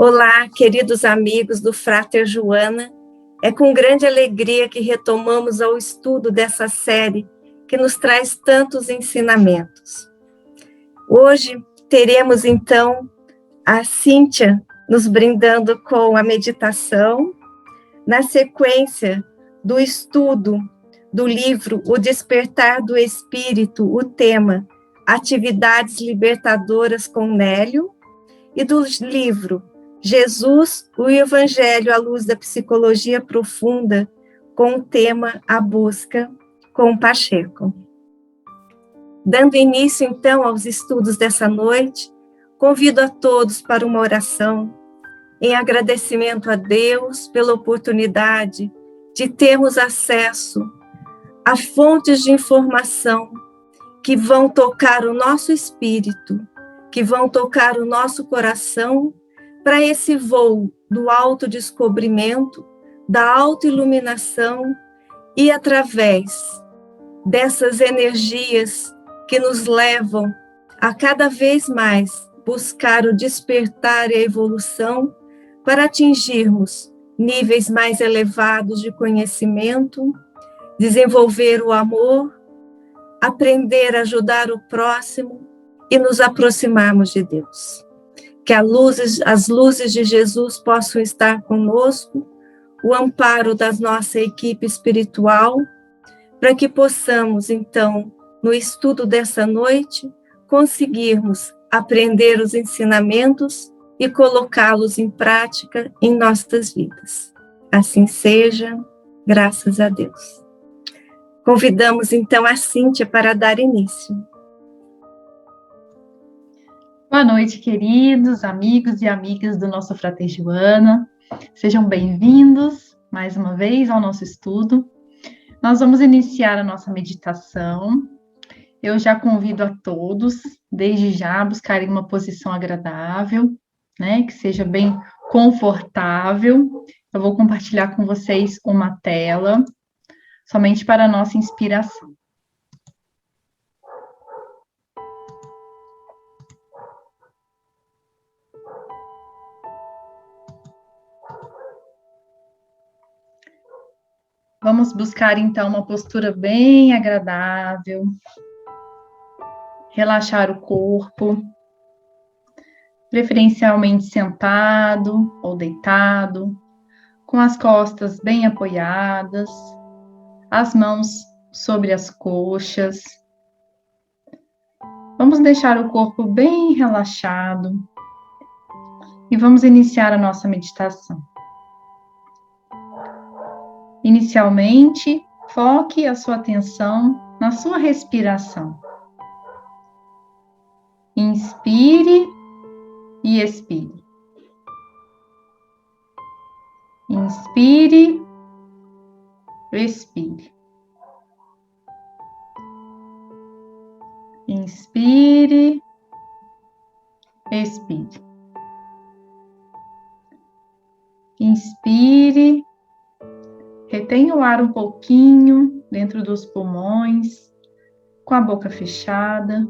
Olá, queridos amigos do Frater Joana. É com grande alegria que retomamos ao estudo dessa série que nos traz tantos ensinamentos. Hoje teremos, então, a Cíntia nos brindando com a meditação, na sequência do estudo do livro O Despertar do Espírito, o tema Atividades Libertadoras com Nélio, e do livro Jesus, o Evangelho à Luz da Psicologia Profunda, com o tema A Busca, com Pacheco. Dando início, então, aos estudos dessa noite, convido a todos para uma oração, em agradecimento a Deus pela oportunidade de termos acesso a fontes de informação que vão tocar o nosso espírito, que vão tocar o nosso coração para esse voo do autodescobrimento, da autoiluminação e através dessas energias que nos levam a cada vez mais buscar o despertar e a evolução para atingirmos níveis mais elevados de conhecimento, desenvolver o amor, aprender a ajudar o próximo e nos aproximarmos de Deus. Que as luzes de Jesus possam estar conosco, o amparo da nossa equipe espiritual, para que possamos, então, no estudo dessa noite, conseguirmos aprender os ensinamentos e colocá-los em prática em nossas vidas. Assim seja, graças a Deus. Convidamos, então, a Cíntia para dar início. Boa noite, queridos amigos e amigas do nosso Frater Joana. Sejam bem-vindos mais uma vez ao nosso estudo. Nós vamos iniciar a nossa meditação. Eu já convido a todos, desde já, a buscarem uma posição agradável, né, que seja bem confortável. Eu vou compartilhar com vocês uma tela, somente para a nossa inspiração. Vamos buscar, então, uma postura bem agradável, relaxar o corpo, preferencialmente sentado ou deitado, com as costas bem apoiadas, as mãos sobre as coxas. Vamos deixar o corpo bem relaxado e vamos iniciar a nossa meditação. Inicialmente, foque a sua atenção na sua respiração. Inspire e expire. Inspire, expire. Inspire, expire. Inspire, retenha o ar um pouquinho dentro dos pulmões, com a boca fechada,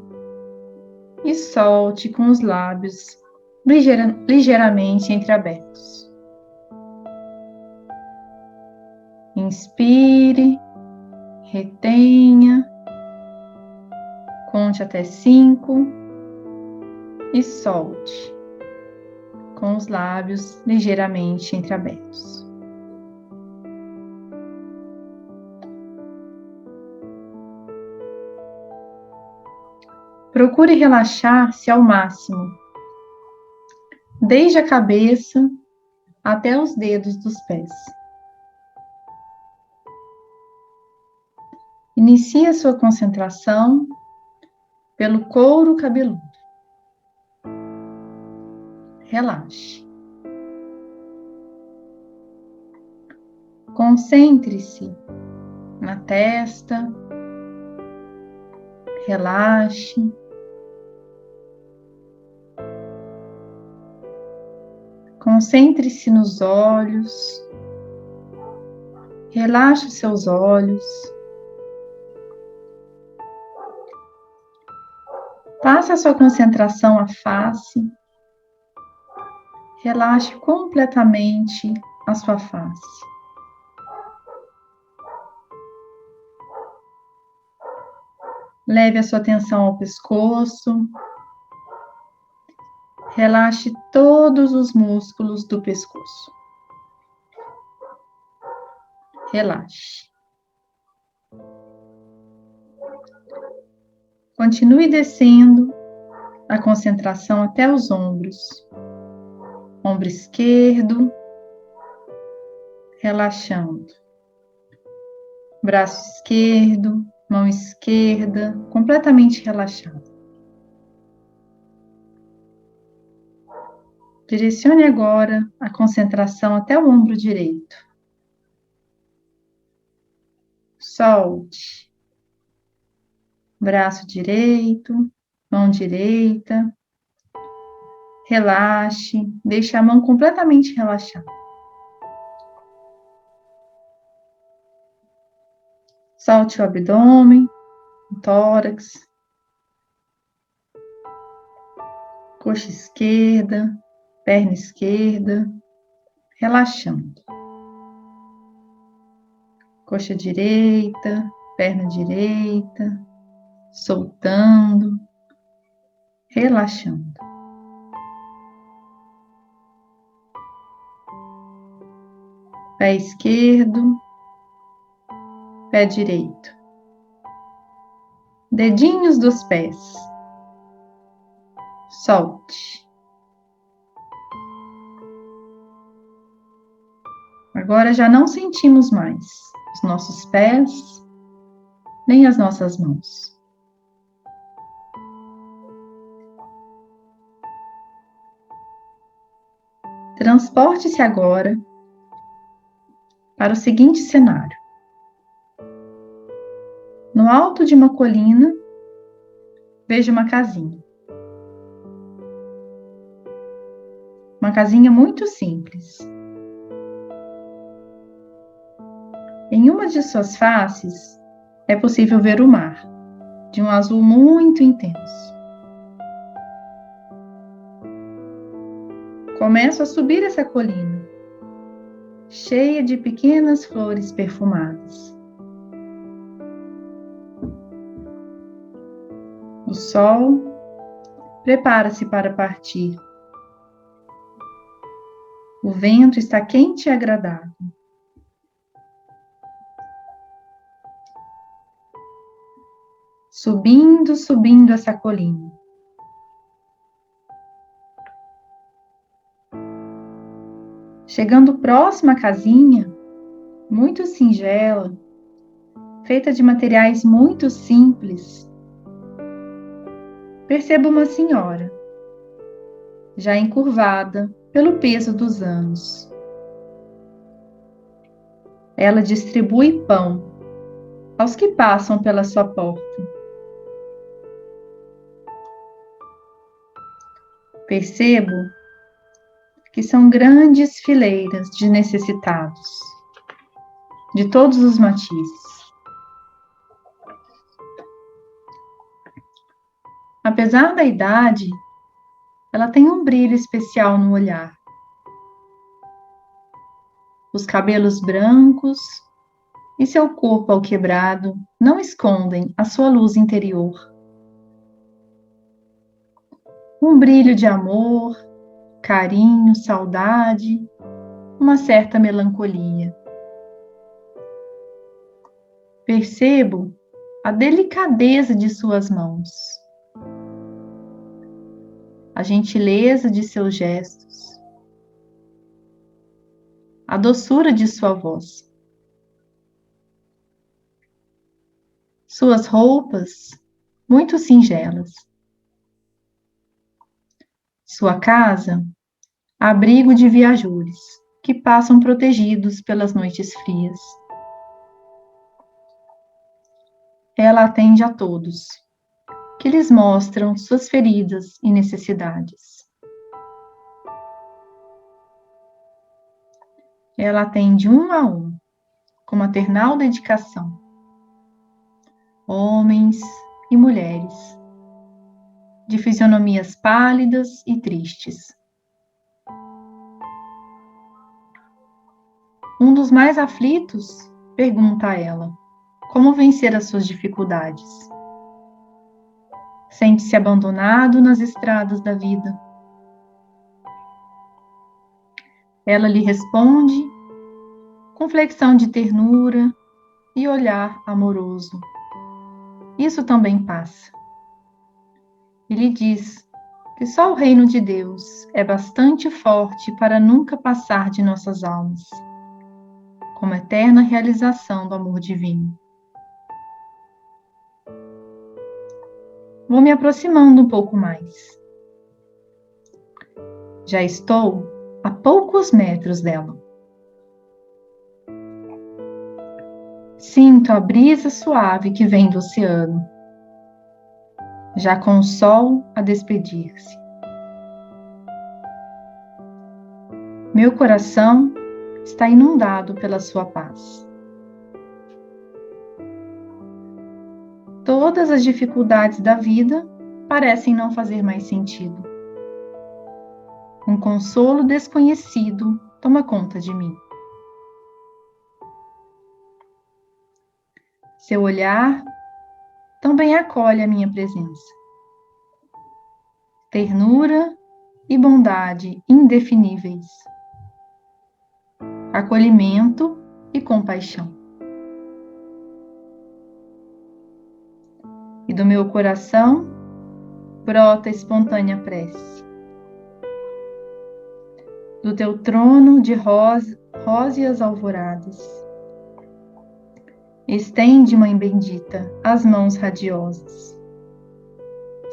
e solte com os lábios ligeiramente entreabertos. Inspire, retenha, conte até 5 e solte com os lábios ligeiramente entreabertos. Procure relaxar-se ao máximo, desde a cabeça até os dedos dos pés. Inicie a sua concentração pelo couro cabeludo. Relaxe. Concentre-se na testa. Relaxe. Concentre-se nos olhos. Relaxe os seus olhos. Passe a sua concentração à face. Relaxe completamente a sua face. Leve a sua atenção ao pescoço. Relaxe todos os músculos do pescoço. Relaxe. Continue descendo a concentração até os ombros. Ombro esquerdo, relaxando. Braço esquerdo, mão esquerda, completamente relaxado. Direcione agora a concentração até o ombro direito. Solte. Braço direito, mão direita. Relaxe, deixe a mão completamente relaxada. Solte o abdômen, o tórax, coxa esquerda, perna esquerda, relaxando. Coxa direita, perna direita, soltando, relaxando. Pé esquerdo, pé direito. Dedinhos dos pés. Solte. Agora já não sentimos mais os nossos pés, nem as nossas mãos. Transporte-se agora para o seguinte cenário. No alto de uma colina, veja uma casinha. Uma casinha muito simples. Em uma de suas faces, é possível ver o mar, de um azul muito intenso. Começo a subir essa colina, cheia de pequenas flores perfumadas. O sol prepara-se para partir. O vento está quente e agradável. Subindo, subindo essa colina. Chegando próximo à casinha, muito singela, feita de materiais muito simples, percebo uma senhora, já encurvada pelo peso dos anos. Ela distribui pão aos que passam pela sua porta. Percebo que são grandes fileiras de necessitados, de todos os matizes. Apesar da idade, ela tem um brilho especial no olhar. Os cabelos brancos e seu corpo alquebrado não escondem a sua luz interior. Um brilho de amor, carinho, saudade, uma certa melancolia. Percebo a delicadeza de suas mãos, a gentileza de seus gestos, a doçura de sua voz. Suas roupas muito singelas. Sua casa, abrigo de viajantes que passam protegidos pelas noites frias. Ela atende a todos, que lhes mostram suas feridas e necessidades. Ela atende um a um, com maternal dedicação. Homens e mulheres, de fisionomias pálidas e tristes. Um dos mais aflitos pergunta a ela como vencer as suas dificuldades. Sente-se abandonado nas estradas da vida. Ela lhe responde com flexão de ternura e olhar amoroso. Isso também passa. E lhe diz que só o reino de Deus é bastante forte para nunca passar de nossas almas, como eterna realização do amor divino. Vou me aproximando um pouco mais. Já estou a poucos metros dela. Sinto a brisa suave que vem do oceano, já com o sol a despedir-se. Meu coração está inundado pela sua paz. Todas as dificuldades da vida parecem não fazer mais sentido. Um consolo desconhecido toma conta de mim. Seu olhar também acolhe a minha presença. Ternura e bondade indefiníveis. Acolhimento e compaixão. E do meu coração brota espontânea prece. Do teu trono de róseas alvoradas, estende, Mãe bendita, as mãos radiosas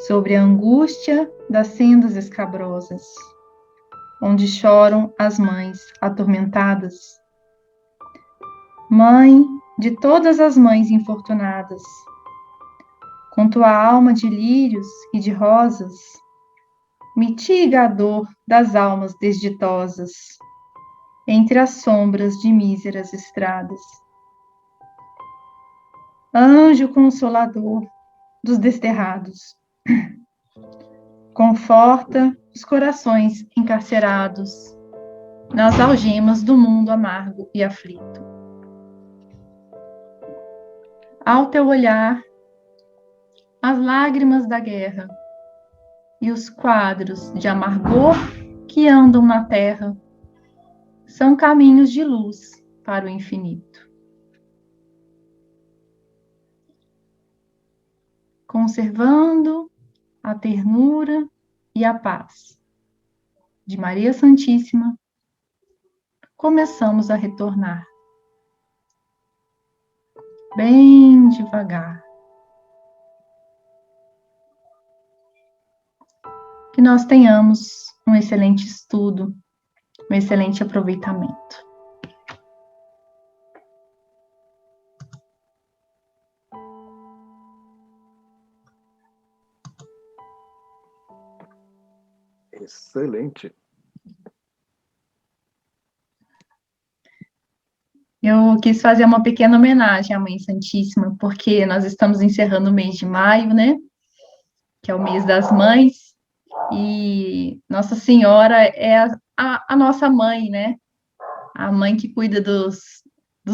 sobre a angústia das sendas escabrosas, onde choram as mães atormentadas. Mãe de todas as mães infortunadas, com tua alma de lírios e de rosas, mitiga a dor das almas desditosas, entre as sombras de míseras estradas. Anjo consolador dos desterrados, conforta os corações encarcerados nas algemas do mundo amargo e aflito. Ao teu olhar, as lágrimas da guerra e os quadros de amargor que andam na terra são caminhos de luz para o infinito. Conservando a ternura e a paz de Maria Santíssima, começamos a retornar. Bem devagar. Que nós tenhamos um excelente estudo, um excelente aproveitamento. Excelente. Eu quis fazer uma pequena homenagem à Mãe Santíssima, porque nós estamos encerrando o mês de maio, né? Que é o mês das mães, e Nossa Senhora é a nossa mãe, né? A mãe que cuida dos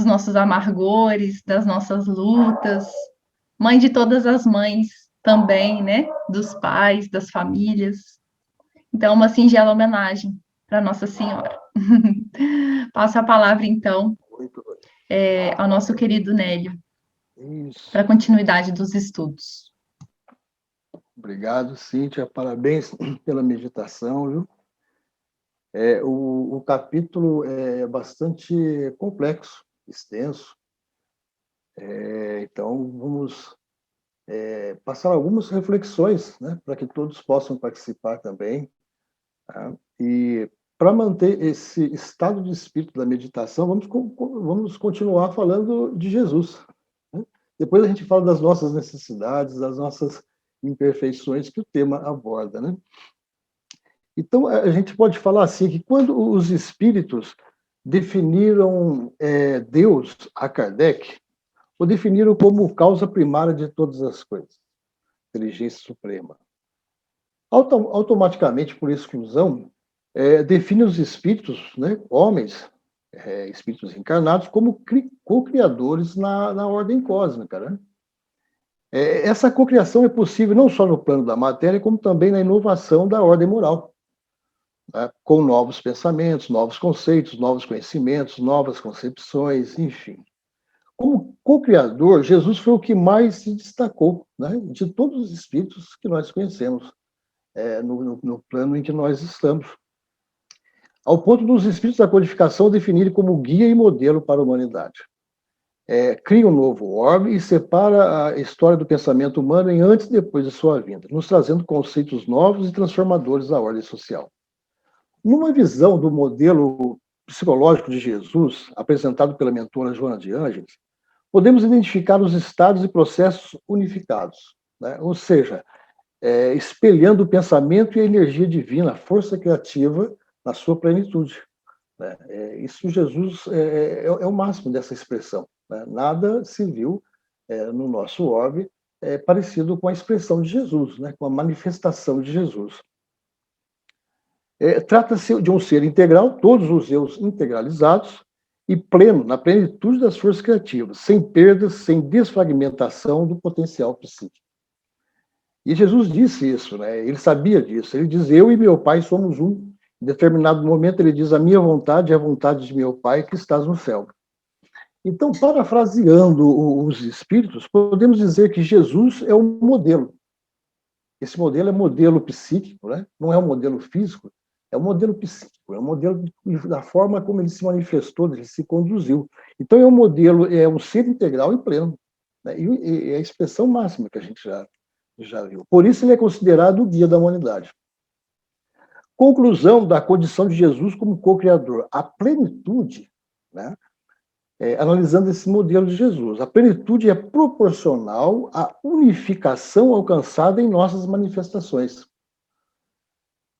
nossos amargores, das nossas lutas, mãe de todas as mães também, né? Dos pais, das famílias. Então, uma singela homenagem para Nossa Senhora. Passo a palavra, então, ao nosso querido Nélio, para a continuidade dos estudos. Obrigado, Cíntia. Parabéns pela meditação, viu? O capítulo é bastante complexo, extenso. Então, vamos passar algumas reflexões, né, para que todos possam participar também. Tá? E para manter esse estado de espírito da meditação, vamos continuar falando de Jesus. Né? Depois a gente fala das nossas necessidades, das nossas imperfeições que o tema aborda. Né? Então, a gente pode falar assim, que quando os espíritos definiram Deus a Kardec, o definiram como causa primária de todas as coisas, inteligência suprema. Automaticamente, por exclusão, define os espíritos, né, homens, espíritos encarnados, como co-criadores na ordem cósmica, né? Essa cocriação é possível não só no plano da matéria, como também na inovação da ordem moral, né? Com novos pensamentos, novos conceitos, novos conhecimentos, novas concepções, enfim. Como co-criador, Jesus foi o que mais se destacou, né, de todos os espíritos que nós conhecemos, no plano em que nós estamos. Ao ponto dos espíritos da codificação definirem como guia e modelo para a humanidade. Cria um novo orbe e separa a história do pensamento humano em antes e depois de sua vinda, nos trazendo conceitos novos e transformadores da ordem social. Numa visão do modelo psicológico de Jesus, apresentado pela mentora Joana de Ângeles, podemos identificar os estados e processos unificados, né? Ou seja, espelhando o pensamento e a energia divina, a força criativa na sua plenitude, né? Isso Jesus é o máximo dessa expressão, né? Nada se viu no nosso orbe parecido com a expressão de Jesus, né? Com a manifestação de Jesus. Trata-se de um ser integral, todos os eus integralizados, e pleno, na plenitude das forças criativas, sem perdas, sem desfragmentação do potencial psíquico. E Jesus disse isso, né? Ele sabia disso. Ele diz: eu e meu Pai somos um. Em determinado momento ele diz: a minha vontade é a vontade de meu Pai que estás no céu. Então, parafraseando os espíritos, podemos dizer que Jesus é um modelo. Esse modelo é modelo psíquico, né? Não é um modelo físico, é um modelo psíquico, é um modelo da forma como ele se manifestou, ele se conduziu. Então, é um modelo, é um ser integral e pleno, né? E é a expressão máxima que a gente já viu. Por isso, ele é considerado o guia da humanidade. Conclusão da condição de Jesus como co-criador. A plenitude, né? Analisando esse modelo de Jesus, a plenitude é proporcional à unificação alcançada em nossas manifestações.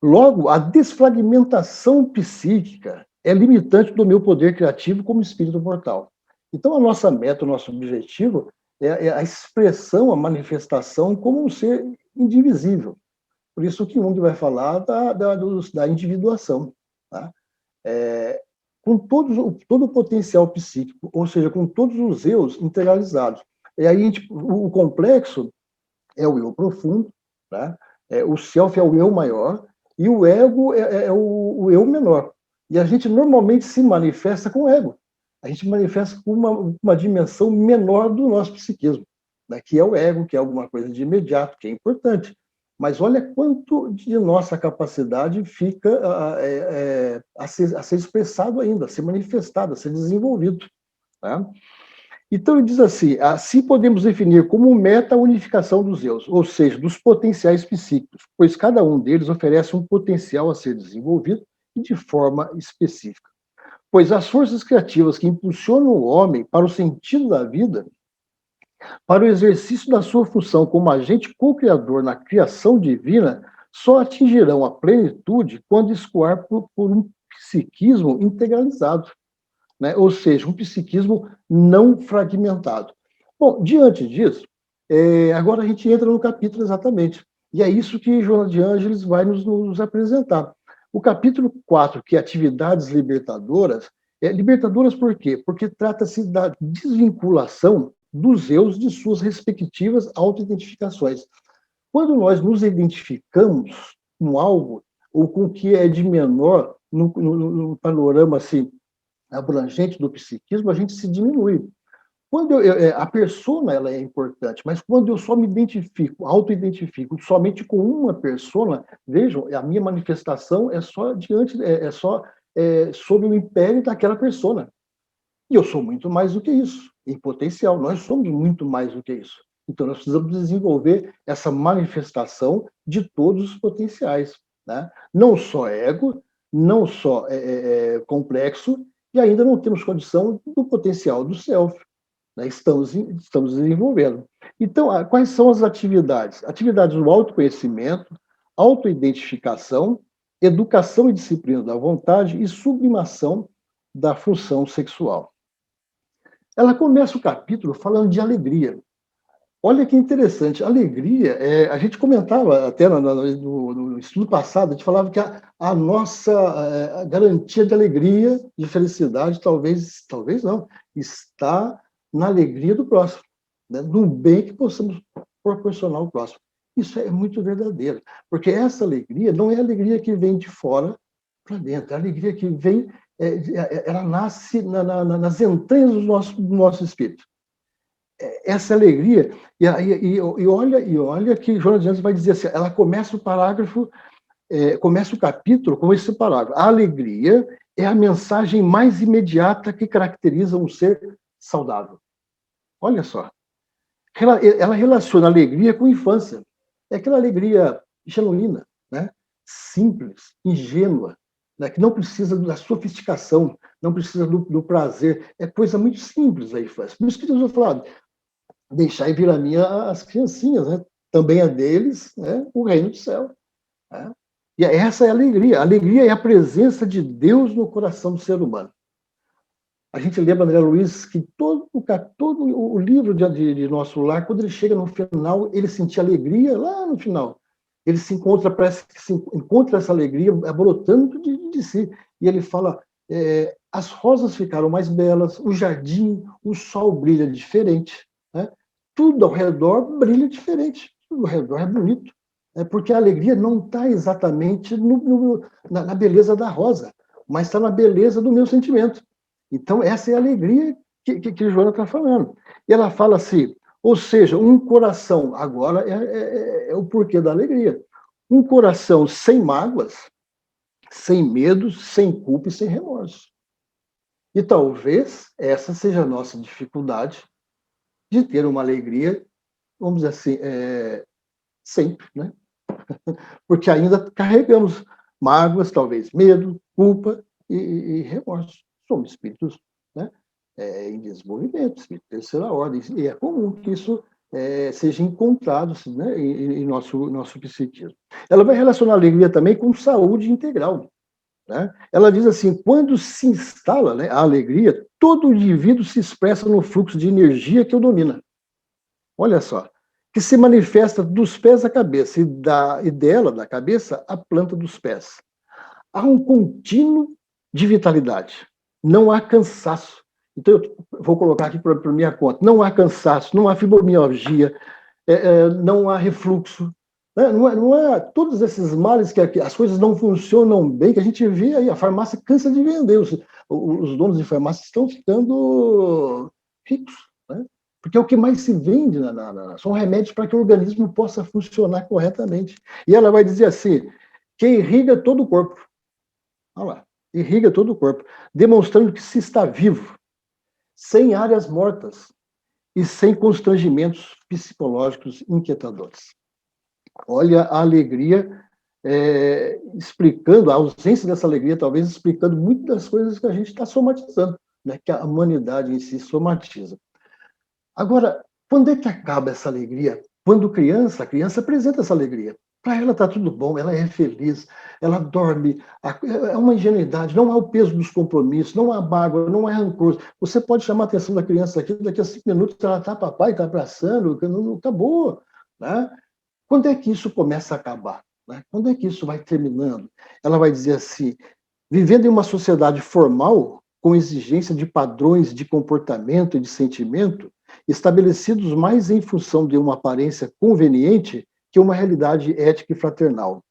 Logo, a desfragmentação psíquica é limitante do meu poder criativo como espírito mortal. Então, a nossa meta, o nosso objetivo é a expressão, a manifestação como um ser indivisível. Por isso que Jung vai falar da individuação, tá? Com todo o potencial psíquico, ou seja, com todos os eus integralizados. E aí o complexo é o eu profundo, tá? O self é o eu maior, e o ego é o eu menor. E a gente normalmente se manifesta com o ego. A gente manifesta com uma dimensão menor do nosso psiquismo, né? Que é o ego, que é alguma coisa de imediato, que é importante. Mas olha quanto de nossa capacidade fica a ser expressado ainda, a ser manifestado, a ser desenvolvido, tá? Então, ele diz assim podemos definir como meta a unificação dos eus, ou seja, dos potenciais psíquicos, pois cada um deles oferece um potencial a ser desenvolvido e de forma específica. Pois as forças criativas que impulsionam o homem para o sentido da vida, para o exercício da sua função como agente co-criador na criação divina, só atingirão a plenitude quando escoar por um psiquismo integralizado, né? Ou seja, um psiquismo não fragmentado. Bom, diante disso, agora a gente entra no capítulo exatamente. E é isso que Joana de Ângeles vai nos apresentar. O capítulo 4, que é atividades libertadoras, libertadoras por quê? Porque trata-se da desvinculação dos eus de suas respectivas autoidentificações. Quando nós nos identificamos com algo, ou com o que é de menor no panorama assim, abrangente do psiquismo, a gente se diminui. Quando a persona ela é importante, mas quando eu só me identifico, auto-identifico somente com uma persona, vejam, a minha manifestação é só sob o império daquela persona. E eu sou muito mais do que isso, em potencial, nós somos muito mais do que isso. Então, nós precisamos desenvolver essa manifestação de todos os potenciais, né? Não só ego, não só complexo, e ainda não temos condição do potencial do self, né? Estamos desenvolvendo. Então, quais são as atividades? Atividades do autoconhecimento, autoidentificação, educação e disciplina da vontade e sublimação da função sexual. Ela começa o capítulo falando de alegria. Olha que interessante, alegria, a gente comentava até no estudo passado, a gente falava que a nossa a garantia de alegria, de felicidade, talvez não, está na alegria do próximo, né? No bem que possamos proporcionar ao próximo. Isso é muito verdadeiro, porque essa alegria não é a alegria que vem de fora para dentro, é a alegria que vem, ela nasce nas entranhas do nosso espírito. Essa alegria, olha que Jonas de Anjos vai dizer assim, ela começa o parágrafo, começa o capítulo com esse parágrafo. A alegria é a mensagem mais imediata que caracteriza um ser saudável. Olha só. Ela relaciona a alegria com a infância. É aquela alegria genuína, né? Simples, ingênua, né? Que não precisa da sofisticação, não precisa do prazer. É coisa muito simples a infância. Por isso que Jesus falou, deixai vir a mim as criancinhas, né? Também é deles, né? O reino do céu. Né? E essa é a alegria. A alegria é a presença de Deus no coração do ser humano. A gente lembra, André Luiz, que todo o livro de Nosso Lar, quando ele chega no final, ele sentia alegria lá no final. Ele se encontra, parece que se encontra essa alegria brotando de si. E ele fala, as rosas ficaram mais belas, o jardim, o sol brilha diferente. Né? Tudo ao redor brilha diferente. Tudo ao redor é bonito. Porque a alegria não está exatamente na beleza da rosa, mas está na beleza do meu sentimento. Então, essa é a alegria que Joana está falando. E ela fala assim, ou seja, um coração, agora é o porquê da alegria, um coração sem mágoas, sem medos, sem culpa e sem remorso. E talvez essa seja a nossa dificuldade de ter uma alegria, vamos dizer assim, sempre, né? Porque ainda carregamos mágoas, talvez medo, culpa e remorso. Somos espíritos, né? Em desenvolvimento, espírito de terceira ordem, e é comum que isso seja encontrado, assim, né, em nosso psiquismo. Ela vai relacionar a alegria também com saúde integral. Né? Ela diz assim, quando se instala, né, a alegria, todo o indivíduo se expressa no fluxo de energia que o domina. Olha só, que se manifesta dos pés à cabeça e dela, da cabeça, à planta dos pés. Há um contínuo de vitalidade. Não há cansaço. Então, eu vou colocar aqui para minha conta. Não há cansaço, não há fibromialgia, não há refluxo. Né? Não é todos esses males que as coisas não funcionam bem, que a gente vê aí, a farmácia cansa de vender. Os donos de farmácia estão ficando ricos. Né? Porque é o que mais se vende, são remédios para que o organismo possa funcionar corretamente. E ela vai dizer assim, que irriga todo o corpo. Olha lá, irriga todo o corpo, demonstrando que se está vivo, sem áreas mortas e sem constrangimentos psicológicos inquietadores. Olha a alegria, explicando, a ausência dessa alegria, talvez explicando muitas das coisas que a gente está somatizando, né, que a humanidade em si somatiza. Agora, quando é que acaba essa alegria? Quando a criança apresenta essa alegria. Para ela está tudo bom, ela é feliz, ela dorme, é uma ingenuidade, não há o peso dos compromissos, não há mágoa, não há rancor. Você pode chamar a atenção da criança aqui, daqui a 5 minutos ela está papai, está abraçando, não acabou. Né? Quando é que isso começa a acabar? Né? Quando é que isso vai terminando? Ela vai dizer assim, vivendo em uma sociedade formal, com exigência de padrões de comportamento e de sentimento, estabelecidos mais em função de uma aparência conveniente que uma realidade ética e fraternal.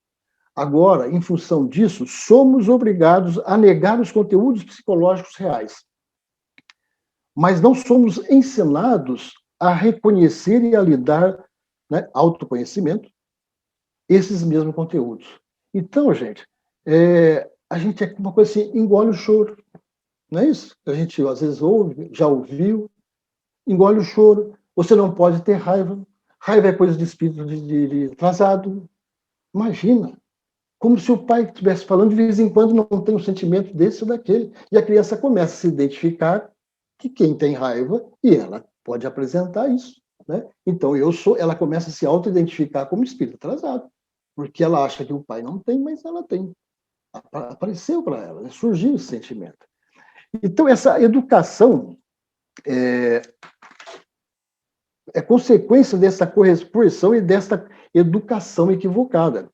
Agora, em função disso, somos obrigados a negar os conteúdos psicológicos reais. Mas não somos ensinados a reconhecer e a lidar, né, autoconhecimento, esses mesmos conteúdos. Então, gente, a gente é uma coisa assim, engole o choro. Não é isso? A gente, às vezes, ouve, já ouviu, engole o choro. Você não pode ter raiva. Raiva é coisa de espírito de atrasado. Imagina. Como se o pai estivesse falando, de vez em quando não tem um sentimento desse ou daquele. E a criança começa a se identificar que quem tem raiva, e ela pode apresentar isso. Né? Então, ela começa a se auto-identificar como espírito atrasado. Porque ela acha que o pai não tem, mas ela tem. Apareceu para ela, né? Surgiu esse sentimento. Então, essa educação é consequência dessa correção e dessa educação equivocada.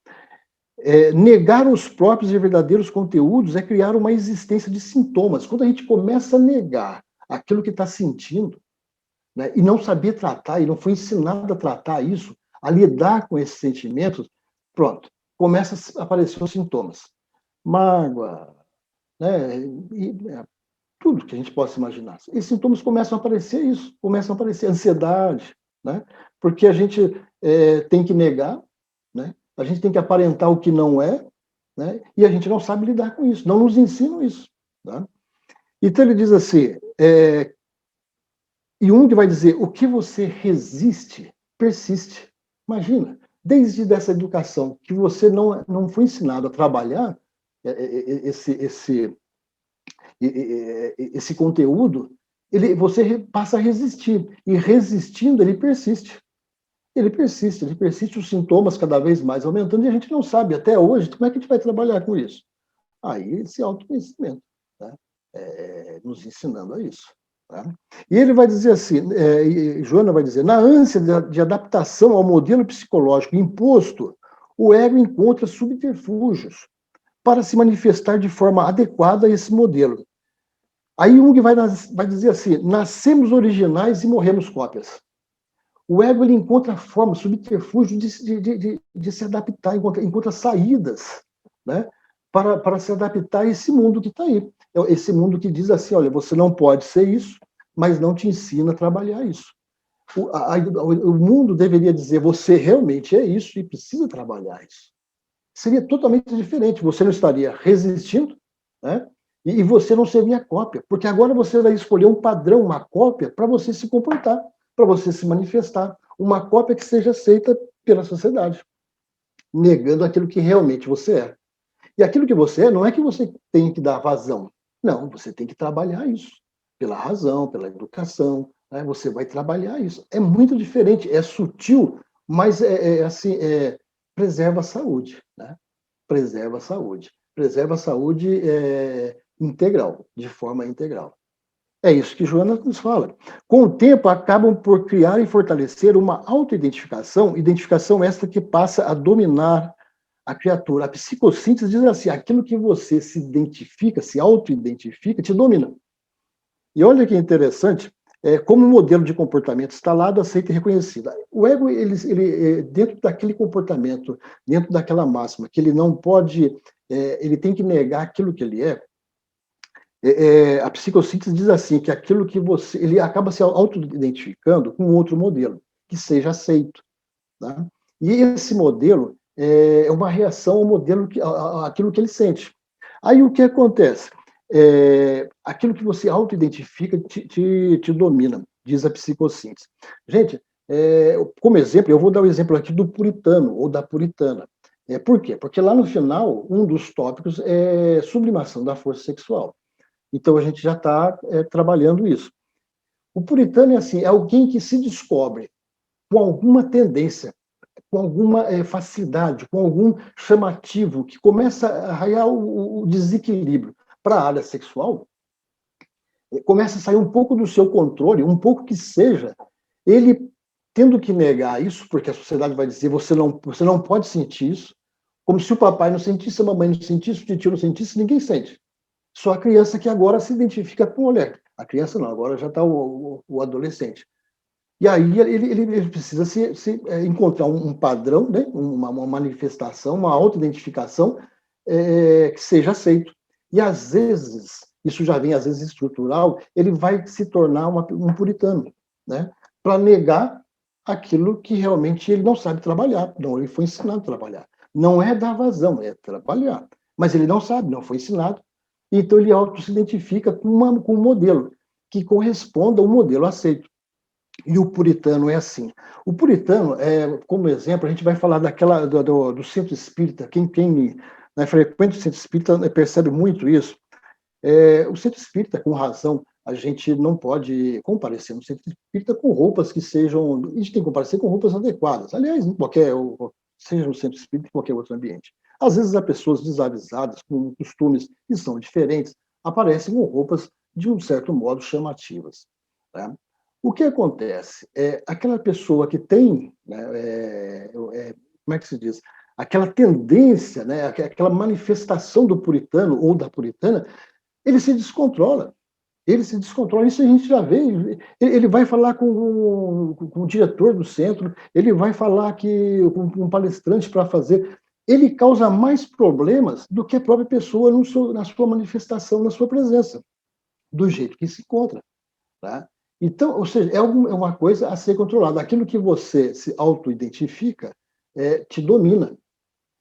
Negar os próprios e verdadeiros conteúdos é criar uma existência de sintomas. Quando a gente começa a negar aquilo que está sentindo, né, e não saber tratar, e não foi ensinado a tratar isso, a lidar com esses sentimentos, pronto, começa a aparecer os sintomas. Mágoa, né, tudo que a gente possa imaginar. Esses sintomas começam a aparecer começam a aparecer ansiedade, né, porque a gente tem que negar, né, a gente tem que aparentar o que não é, né, e a gente não sabe lidar com isso, não nos ensinam isso. Tá? Então ele diz assim, Jung vai dizer, o que você resiste, persiste. Imagina, desde essa educação, que você não foi ensinado a trabalhar esse conteúdo, você passa a resistir. E resistindo, ele persiste. Ele persiste, os sintomas cada vez mais aumentando, e a gente não sabe, até hoje, como é que a gente vai trabalhar com isso? Aí, esse autoconhecimento, né? Nos ensinando a isso. Tá? E ele vai dizer assim, Joana vai dizer, na ânsia de adaptação ao modelo psicológico imposto, o ego encontra subterfúgios para se manifestar de forma adequada a esse modelo. Aí Jung vai dizer assim, nascemos originais e morremos cópias. O ego ele encontra formas, subterfúgios de se adaptar, encontra saídas, né, para se adaptar a esse mundo que está aí. Esse mundo que diz assim, olha, você não pode ser isso, mas não te ensina a trabalhar isso. O mundo deveria dizer, você realmente é isso e precisa trabalhar isso. Seria totalmente diferente, você não estaria resistindo, né, e você não seria cópia, porque agora você vai escolher um padrão, uma cópia, para você se comportar, para você se manifestar, uma cópia que seja aceita pela sociedade, negando aquilo que realmente você é. E aquilo que você é, não é que você tem que dar vazão. Não, você tem que trabalhar isso. Pela razão, pela educação, né? Você vai trabalhar isso. É muito diferente, é sutil, mas preserva a saúde. Né? Preserva a saúde. Preserva a saúde integral, de forma integral. É isso que Joana nos fala. Com o tempo, acabam por criar e fortalecer uma autoidentificação, identificação esta que passa a dominar a criatura. A psicossíntese diz assim, aquilo que você se identifica, se auto-identifica, te domina. E olha que interessante, como o modelo de comportamento instalado, aceito e reconhecido. O ego, ele dentro daquele comportamento, dentro daquela máxima, que ele não pode, ele tem que negar aquilo que ele é, a psicossíntese diz assim, que aquilo que você, ele acaba se auto-identificando com outro modelo, que seja aceito. Tá? E esse modelo é uma reação ao modelo, aquilo que ele sente. Aí o que acontece? Aquilo que você auto-identifica te domina, diz a psicossíntese. Gente, como exemplo, eu vou dar o exemplo aqui do puritano ou da puritana. Por quê? Porque lá no final, um dos tópicos é sublimação da força sexual. Então a gente já está trabalhando isso. O puritano é assim, é alguém que se descobre com alguma tendência, com alguma facilidade, com algum chamativo, que começa a raiar o desequilíbrio para a área sexual, começa a sair um pouco do seu controle, um pouco que seja, ele tendo que negar isso, porque a sociedade vai dizer, você não pode sentir isso, como se o papai não sentisse, a mamãe não sentisse, o tio não sentisse, ninguém sente. Só a criança que agora se identifica com mulher. A criança não, agora já está o adolescente. E aí ele precisa encontrar um padrão, né? uma manifestação, uma autoidentificação que seja aceito. E às vezes, isso já vem às vezes estrutural, ele vai se tornar um puritano, né? Para negar aquilo que realmente ele não sabe trabalhar, não ele foi ensinado a trabalhar. Não é dar vazão, é trabalhar. Mas ele não sabe, não foi ensinado. Então ele se identifica com um modelo que corresponda ao modelo aceito. E o puritano é assim. O puritano, como exemplo, a gente vai falar do centro espírita. Quem frequenta o centro espírita percebe muito isso. O centro espírita, com razão, a gente não pode comparecer no centro espírita com roupas que sejam... A gente tem que comparecer com roupas adequadas. Aliás, seja no centro espírita, em qualquer outro ambiente. Às vezes, há pessoas desavisadas, com costumes que são diferentes, aparecem com roupas, de um certo modo, chamativas. Tá? O que acontece? Aquela pessoa que tem, né, como é que se diz? Aquela tendência, né, aquela manifestação do puritano ou da puritana, ele se descontrola. Ele se descontrola, isso a gente já vê. Ele vai falar com o diretor do centro, ele vai falar com um palestrante para fazer. Ele causa mais problemas do que a própria pessoa na sua manifestação, na sua presença, do jeito que se encontra. Tá? Então, ou seja, é uma coisa a ser controlada. Aquilo que você se auto-identifica te domina.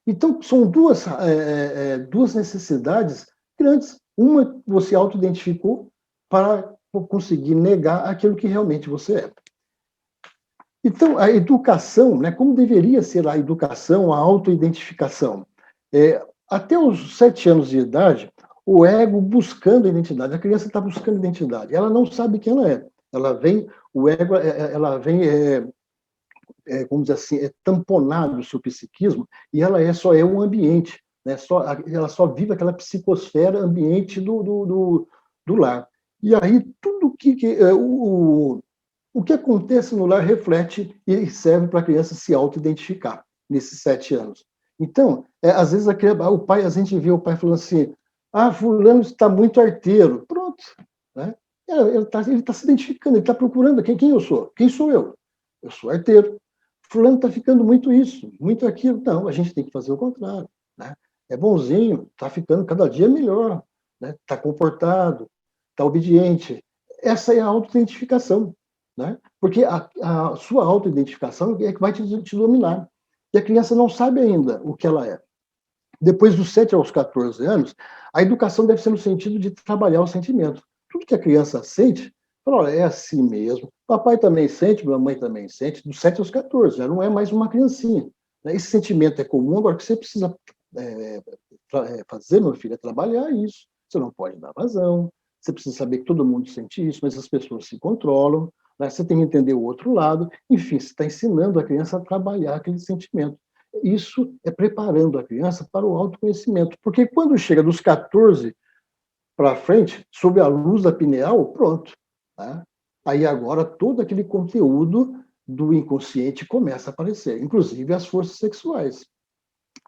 Então, são duas necessidades grandes. Uma, você auto-identificou para conseguir negar aquilo que realmente você é. Então, a educação, né, como deveria ser a educação, a auto-identificação? Até os 7 anos de idade, o ego buscando a identidade. A criança está buscando identidade. Ela não sabe quem ela é. O ego, ela vem, vamos dizer assim, tamponado o seu psiquismo, e ela só é um ambiente, né? Ela só vive aquela psicosfera ambiente do lar. E aí, tudo o que acontece no lar reflete e serve para a criança se auto-identificar nesses 7 anos. Então, às vezes a gente vê o pai falando assim, fulano está muito arteiro. Pronto. Né? Ele está se identificando, ele está procurando quem eu sou. Quem sou eu? Eu sou arteiro. Fulano está ficando muito isso, muito aquilo. Não, a gente tem que fazer o contrário. Né? É bonzinho, está ficando cada dia melhor. Está comportado, está obediente. Essa é a auto-identificação. Né? Porque a sua auto-identificação é que vai te dominar. E a criança não sabe ainda o que ela é. Depois dos 7 aos 14 anos, a educação deve ser no sentido de trabalhar o sentimento. Tudo que a criança sente, fala, olha, é assim mesmo. Papai também sente, mamãe também sente, dos 7 aos 14, já não é mais uma criancinha. Esse sentimento é comum, agora o que você precisa fazer, meu filho, é trabalhar isso. Você não pode dar vazão, você precisa saber que todo mundo sente isso, mas as pessoas se controlam, né? Você tem que entender o outro lado, enfim, você está ensinando a criança a trabalhar aquele sentimento. Isso é preparando a criança para o autoconhecimento, porque quando chega dos 14 para frente, sob a luz da pineal, pronto. Né? Aí agora todo aquele conteúdo do inconsciente começa a aparecer, inclusive as forças sexuais.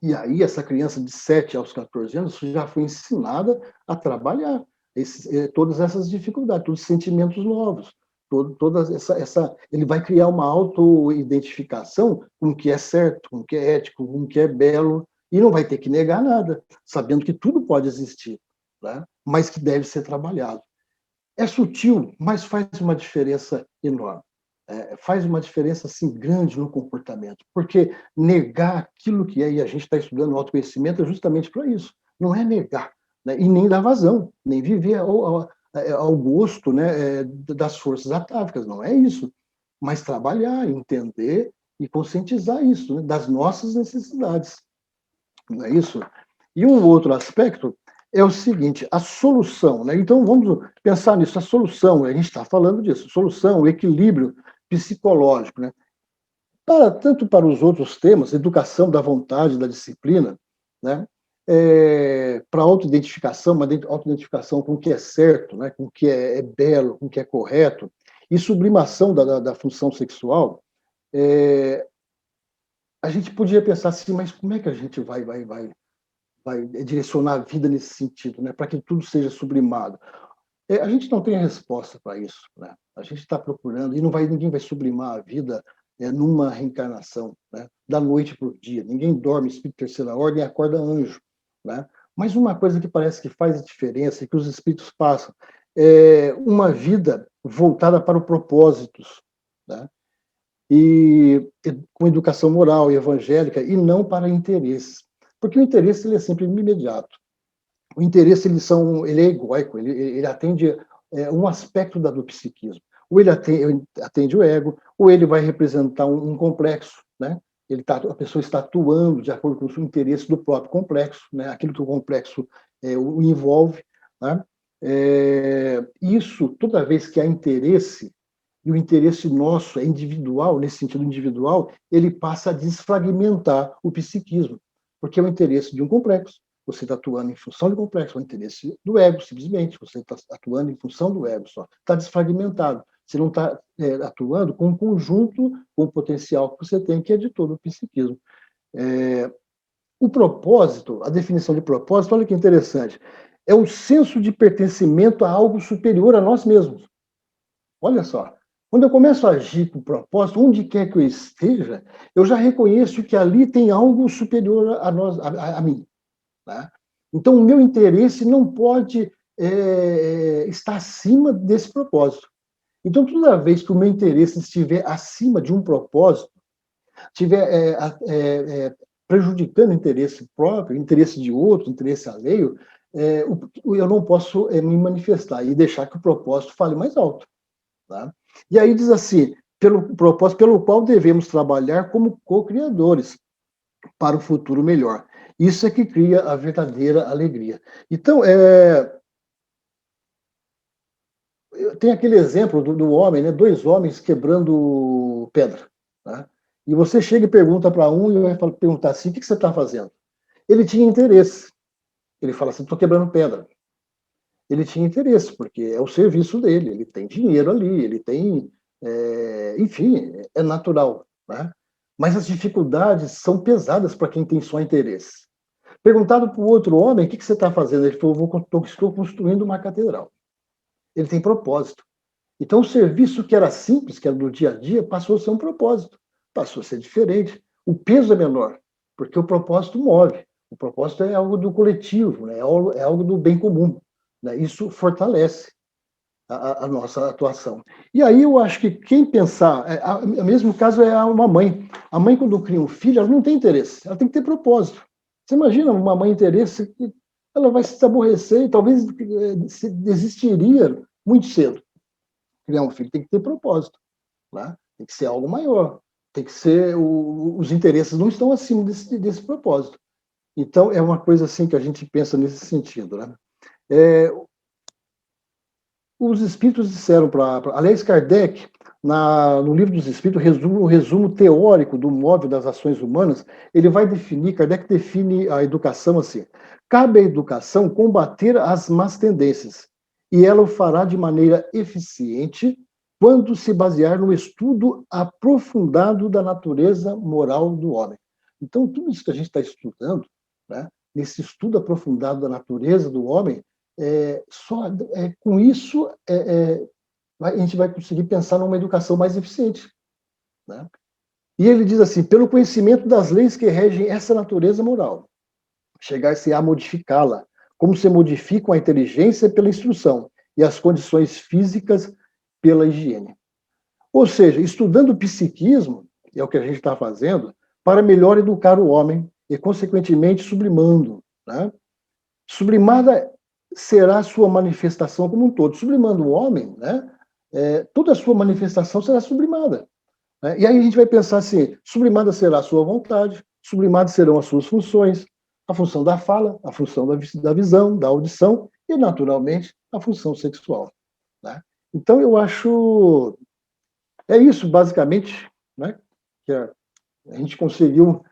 E aí essa criança de 7 aos 14 anos já foi ensinada a trabalhar todas essas dificuldades, todos os sentimentos novos. Ele vai criar uma auto-identificação com o que é certo, com o que é ético, com o que é belo, e não vai ter que negar nada, sabendo que tudo pode existir, né? Mas que deve ser trabalhado. É sutil, mas faz uma diferença enorme. Faz uma diferença assim, grande no comportamento, porque negar aquilo que é, e a gente está estudando o autoconhecimento é justamente para isso, não é negar, né? E nem dar vazão, nem viver ao gosto, né, das forças atávicas, não é isso, mas trabalhar, entender e conscientizar isso, né, das nossas necessidades, não é isso? E um outro aspecto é o seguinte, a solução, né? Então vamos pensar nisso, a solução, a gente está falando disso, solução, o equilíbrio psicológico, né? Tanto para os outros temas, educação da vontade, da disciplina, né? Para autoidentificação, uma autoidentificação com o que é certo, né? Com o que é belo, com o que é correto, e sublimação da função sexual, a gente podia pensar assim, mas como é que a gente vai direcionar a vida nesse sentido, né? Para que tudo seja sublimado? A gente não tem a resposta para isso, né? A gente está procurando, e ninguém vai sublimar a vida numa reencarnação, né? Da noite para o dia. Ninguém dorme espírito terceira ordem e acorda anjo, né? Mas uma coisa que parece que faz a diferença e que os espíritos passam é uma vida voltada para os propósitos, né? E com educação moral e evangélica, e não para interesses. Porque o interesse ele é sempre imediato. O interesse ele é egóico, ele atende um aspecto do psiquismo. Ou ele atende o ego, ou ele vai representar um complexo, né? A pessoa está atuando de acordo com o interesse do próprio complexo, né? Aquilo que o complexo o envolve. Né? Isso, toda vez que há interesse, e o interesse nosso é individual, nesse sentido individual, ele passa a desfragmentar o psiquismo, porque é o interesse de um complexo. Você está atuando em função do complexo, é o interesse do ego, simplesmente. Você está atuando em função do ego só. Está desfragmentado. Você não está atuando com um conjunto, com o potencial que você tem, que é de todo o psiquismo. O propósito, a definição de propósito, olha que interessante, é o senso de pertencimento a algo superior a nós mesmos. Olha só, quando eu começo a agir com propósito, onde quer que eu esteja, eu já reconheço que ali tem algo superior a mim. Tá? Então, o meu interesse não pode estar acima desse propósito. Então, toda vez que o meu interesse estiver acima de um propósito, estiver prejudicando o interesse próprio, o interesse de outro, o interesse alheio, eu não posso me manifestar e deixar que o propósito fale mais alto. Tá? E aí diz assim, pelo propósito pelo qual devemos trabalhar como co-criadores para o futuro melhor. Isso é que cria a verdadeira alegria. Então, tem aquele exemplo do homem, né? 2 homens quebrando pedra. Tá? E você chega e pergunta para um e vai perguntar assim, o que você está fazendo? Ele tinha interesse. Ele fala assim, estou quebrando pedra. Ele tinha interesse, porque é o serviço dele, ele tem dinheiro ali, ele tem... enfim, é natural. Né? Mas as dificuldades são pesadas para quem tem só interesse. Perguntado para o outro homem, o que você está fazendo? Ele falou, estou construindo uma catedral. Ele tem propósito. Então, o serviço que era simples, que era do dia a dia, passou a ser um propósito, passou a ser diferente. O peso é menor, porque o propósito move. O propósito é algo do coletivo, né? É algo do bem comum. Né? Isso fortalece a nossa atuação. E aí eu acho que quem pensar... o mesmo caso é uma mãe. A mãe, quando cria um filho, ela não tem interesse, ela tem que ter propósito. Você imagina uma mãe interesse, ela vai se aborrecer e talvez desistiria muito cedo. Criar um filho tem que ter propósito, né? Tem que ser algo maior, tem que ser os interesses não estão acima desse propósito. Então é uma coisa assim que a gente pensa nesse sentido, né? Os espíritos disseram aliás, Kardec, no livro dos Espíritos, o resumo teórico do móvel das ações humanas, Kardec define a educação assim: cabe à educação combater as más tendências, e ela o fará de maneira eficiente quando se basear no estudo aprofundado da natureza moral do homem. Então, tudo isso que a gente está estudando, né, nesse estudo aprofundado da natureza do homem, com isso a gente vai conseguir pensar numa educação mais eficiente. Né? E ele diz assim, pelo conhecimento das leis que regem essa natureza moral, chegar-se a modificá-la, como se modificam a inteligência pela instrução e as condições físicas pela higiene. Ou seja, estudando o psiquismo, é o que a gente está fazendo, para melhor educar o homem e, consequentemente, sublimando. Né? Sublimada será a sua manifestação como um todo. Sublimando o homem, né? Toda a sua manifestação será sublimada. Né? E aí a gente vai pensar assim, sublimada será a sua vontade, sublimadas serão as suas funções, a função da fala, a função da visão, da audição e, naturalmente, a função sexual. Né? Então, eu acho... É isso, basicamente, né? Que a gente conseguiu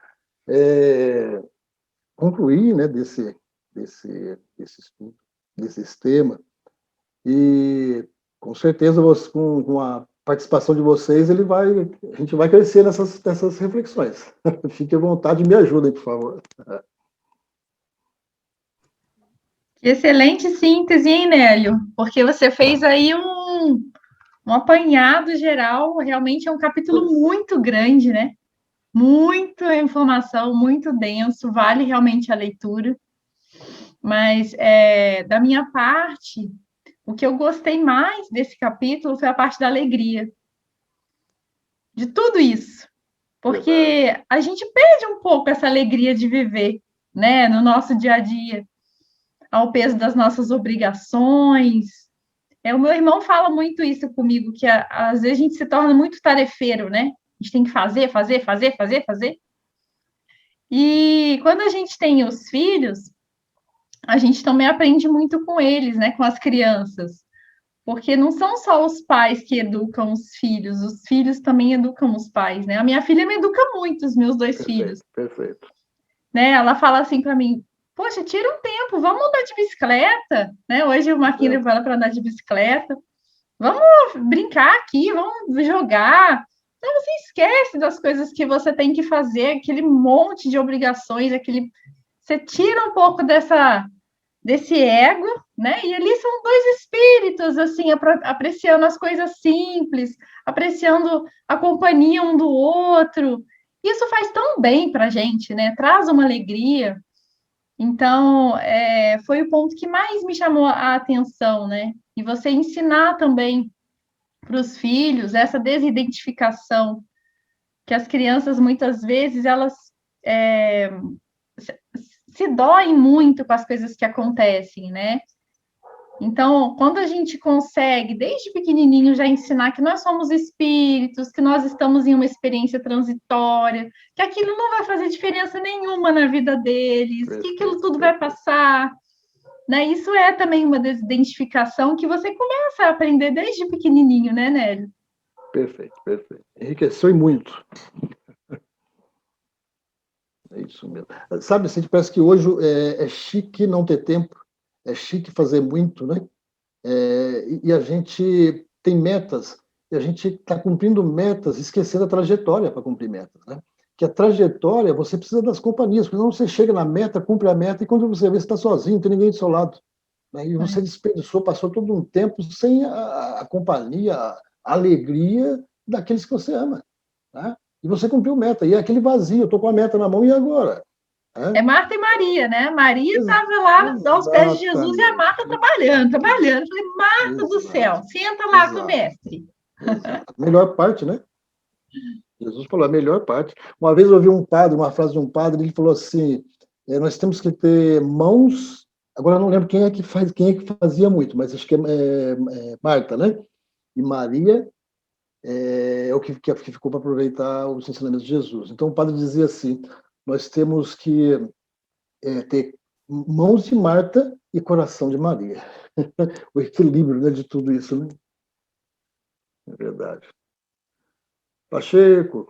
concluir, né, desse estudo, desse tema. E, com certeza, com a participação de vocês, a gente vai crescer nessas reflexões. Fique à vontade e me ajudem, por favor. Excelente síntese, hein, Nélio? Porque você fez aí um apanhado geral, realmente é um capítulo muito grande, né? Muita informação, muito denso, vale realmente a leitura. Mas, da minha parte, o que eu gostei mais desse capítulo foi a parte da alegria. De tudo isso. Porque a gente perde um pouco essa alegria de viver, né? No nosso dia a dia, ao peso das nossas obrigações. O meu irmão fala muito isso comigo, que às vezes a gente se torna muito tarefeiro, né? A gente tem que fazer. E quando a gente tem os filhos, a gente também aprende muito com eles, né? Com as crianças. Porque não são só os pais que educam os filhos também educam os pais, né? A minha filha me educa muito, os meus 2 filhos. Perfeito. Né? Ela fala assim para mim, poxa, tira um tempo, vamos andar de bicicleta, né? Hoje o Marquinhos levou ela para andar de bicicleta. Vamos brincar aqui, vamos jogar. Então, você esquece das coisas que você tem que fazer, aquele monte de obrigações, você tira um pouco desse ego, né? E ali são dois espíritos, assim, apreciando as coisas simples, apreciando a companhia um do outro. Isso faz tão bem para a gente, né? Traz uma alegria. Então, foi o ponto que mais me chamou a atenção, né? E você ensinar também para os filhos essa desidentificação, que as crianças, muitas vezes, elas se doem muito com as coisas que acontecem, né? Então, quando a gente consegue, desde pequenininho, já ensinar que nós somos espíritos, que nós estamos em uma experiência transitória, que aquilo não vai fazer diferença nenhuma na vida deles, que aquilo tudo vai passar, né? Isso é também uma desidentificação que você começa a aprender desde pequenininho, né, Nélio? Perfeito, perfeito. Enriqueceu e muito. É isso mesmo. Sabe, assim, parece que hoje é chique não ter tempo, é chique fazer muito, né? E a gente tem metas, e a gente está cumprindo metas, esquecendo a trajetória para cumprir metas, né? Que a trajetória, você precisa das companhias, porque senão você chega na meta, cumpre a meta, e quando você vê, você está sozinho, não tem ninguém do seu lado. Né? E você desperdiçou, passou todo um tempo sem a companhia, a alegria daqueles que você ama. Né? E você cumpriu meta, e é aquele vazio, eu estou com a meta na mão, e agora? É Marta e Maria, né? Maria estava lá aos pés de Jesus e a Marta trabalhando. Eu falei, Marta do céu, senta lá com o mestre. Exato. Melhor parte, né? Jesus falou a melhor parte. Uma vez eu ouvi uma frase de um padre, ele falou assim, nós temos que ter mãos, agora eu não lembro quem é que fazia muito, mas acho que é Marta, né? E Maria é o que ficou para aproveitar os ensinamentos de Jesus. Então o padre dizia assim, nós temos que ter mãos de Marta e coração de Maria. O equilíbrio, né, de tudo isso, né? É verdade. Pacheco.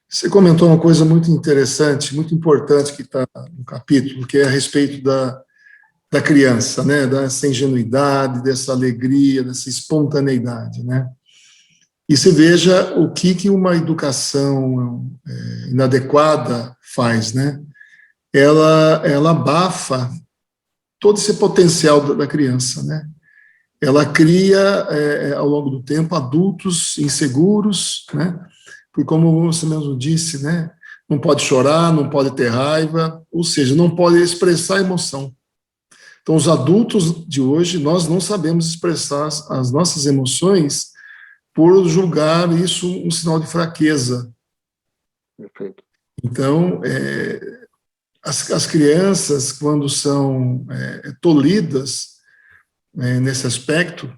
Você comentou uma coisa muito interessante, muito importante que está no capítulo, que é a respeito da criança, né? Dessa ingenuidade, dessa alegria, dessa espontaneidade, né? E se veja o que uma educação inadequada faz, né? Ela abafa todo esse potencial da criança, né? Ela cria, ao longo do tempo, adultos inseguros, né? Porque, como você mesmo disse, né? Não pode chorar, não pode ter raiva, ou seja, não pode expressar emoção. Então, os adultos de hoje, nós não sabemos expressar as nossas emoções por julgar isso um sinal de fraqueza. Perfeito. Então, as crianças, quando são tolhidas nesse aspecto,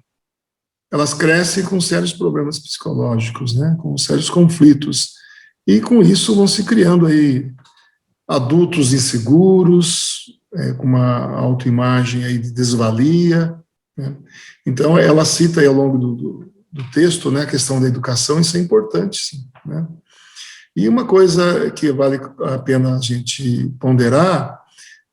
elas crescem com sérios problemas psicológicos, né, com sérios conflitos, e com isso vão se criando aí adultos inseguros, com uma autoimagem aí de desvalia, né? Então, ela cita aí ao longo do texto, né, a questão da educação, isso é importante, sim, né? E uma coisa que vale a pena a gente ponderar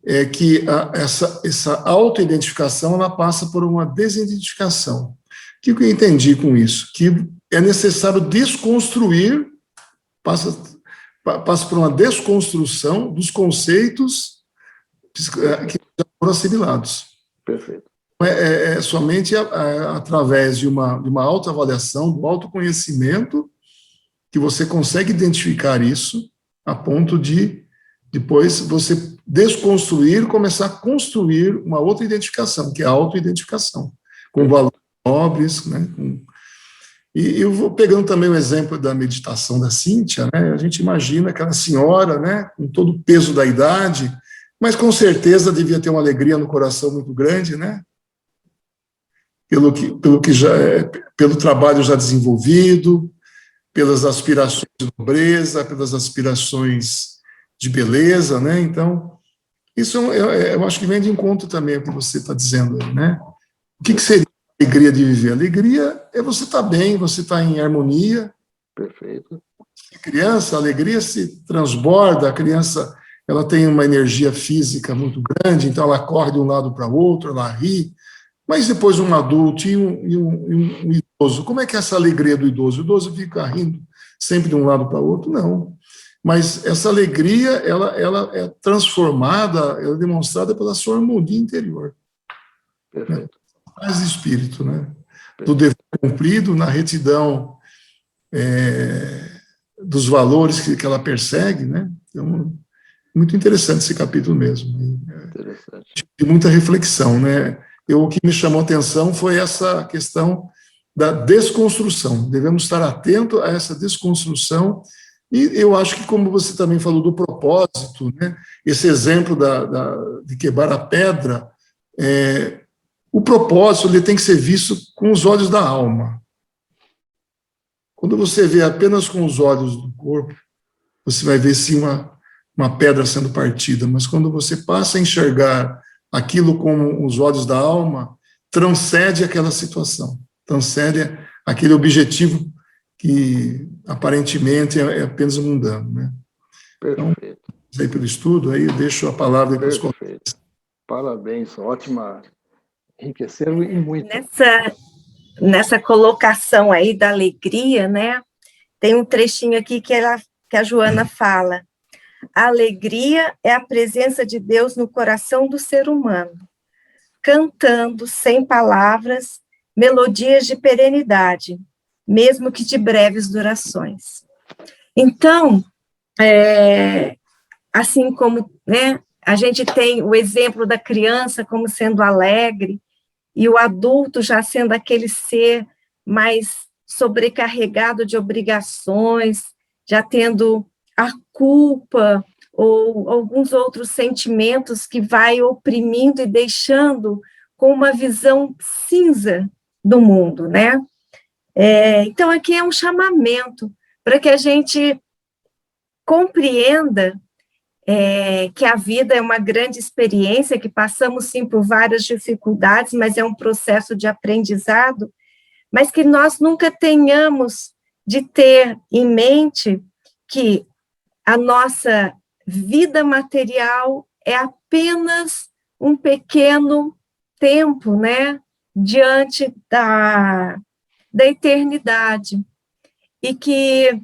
é que essa autoidentificação, ela passa por uma desidentificação. O que eu entendi com isso? Que é necessário desconstruir, passa por uma desconstrução dos conceitos que já foram assimilados. Perfeito. É somente através de uma autoavaliação, do autoconhecimento, que você consegue identificar isso, a ponto de, depois, você desconstruir, começar a construir uma outra identificação, que é a autoidentificação, com valores nobres, né? E eu vou pegando também o exemplo da meditação da Cíntia, né? A gente imagina aquela senhora, né, com todo o peso da idade, mas com certeza devia ter uma alegria no coração muito grande, né? Pelo trabalho já desenvolvido, pelas aspirações de nobreza, pelas aspirações de beleza, né? Então, isso eu acho que vem de encontro também ao que você está dizendo aí, né? O que seria a alegria de viver? A alegria é você estar bem, você estar em harmonia. Perfeito. A criança, a alegria se transborda, a criança, ela tem uma energia física muito grande, então ela corre de um lado para o outro, ela ri, Mas depois um adulto e um idoso, como é que é essa alegria do idoso? O idoso fica rindo sempre de um lado para o outro? Não. Mas essa alegria, ela é transformada, ela é demonstrada pela sua harmonia interior. Perfeito. Paz de espírito, né? Do dever cumprido, na retidão dos valores que ela persegue, né? Então, muito interessante esse capítulo mesmo. Interessante. De muita reflexão, né? O que me chamou a atenção foi essa questão da desconstrução. Devemos estar atentos a essa desconstrução. E eu acho que, como você também falou do propósito, né? Esse exemplo de quebrar a pedra, o propósito ele tem que ser visto com os olhos da alma. Quando você vê apenas com os olhos do corpo, você vai ver sim uma pedra sendo partida, mas quando você passa a enxergar aquilo com os olhos da alma, transcende aquela situação, transcende aquele objetivo que aparentemente é apenas mundano, né? Perfeito. Então, aí pelo estudo, aí eu deixo a palavra para os colegas. Perfeito. Parabéns, ótima, enriqueceram e muito. Nessa colocação aí da alegria, né? Tem um trechinho aqui que a Joana fala: a alegria é a presença de Deus no coração do ser humano, cantando, sem palavras, melodias de perenidade, mesmo que de breves durações. Então, assim como, né, a gente tem o exemplo da criança como sendo alegre, e o adulto já sendo aquele ser mais sobrecarregado de obrigações, já tendo a culpa ou alguns outros sentimentos que vai oprimindo e deixando com uma visão cinza do mundo, né? Então, aqui é um chamamento para que a gente compreenda que a vida é uma grande experiência, que passamos, sim, por várias dificuldades, mas é um processo de aprendizado, mas que nós nunca tenhamos de ter em mente que a nossa vida material é apenas um pequeno tempo, né, diante da eternidade, e que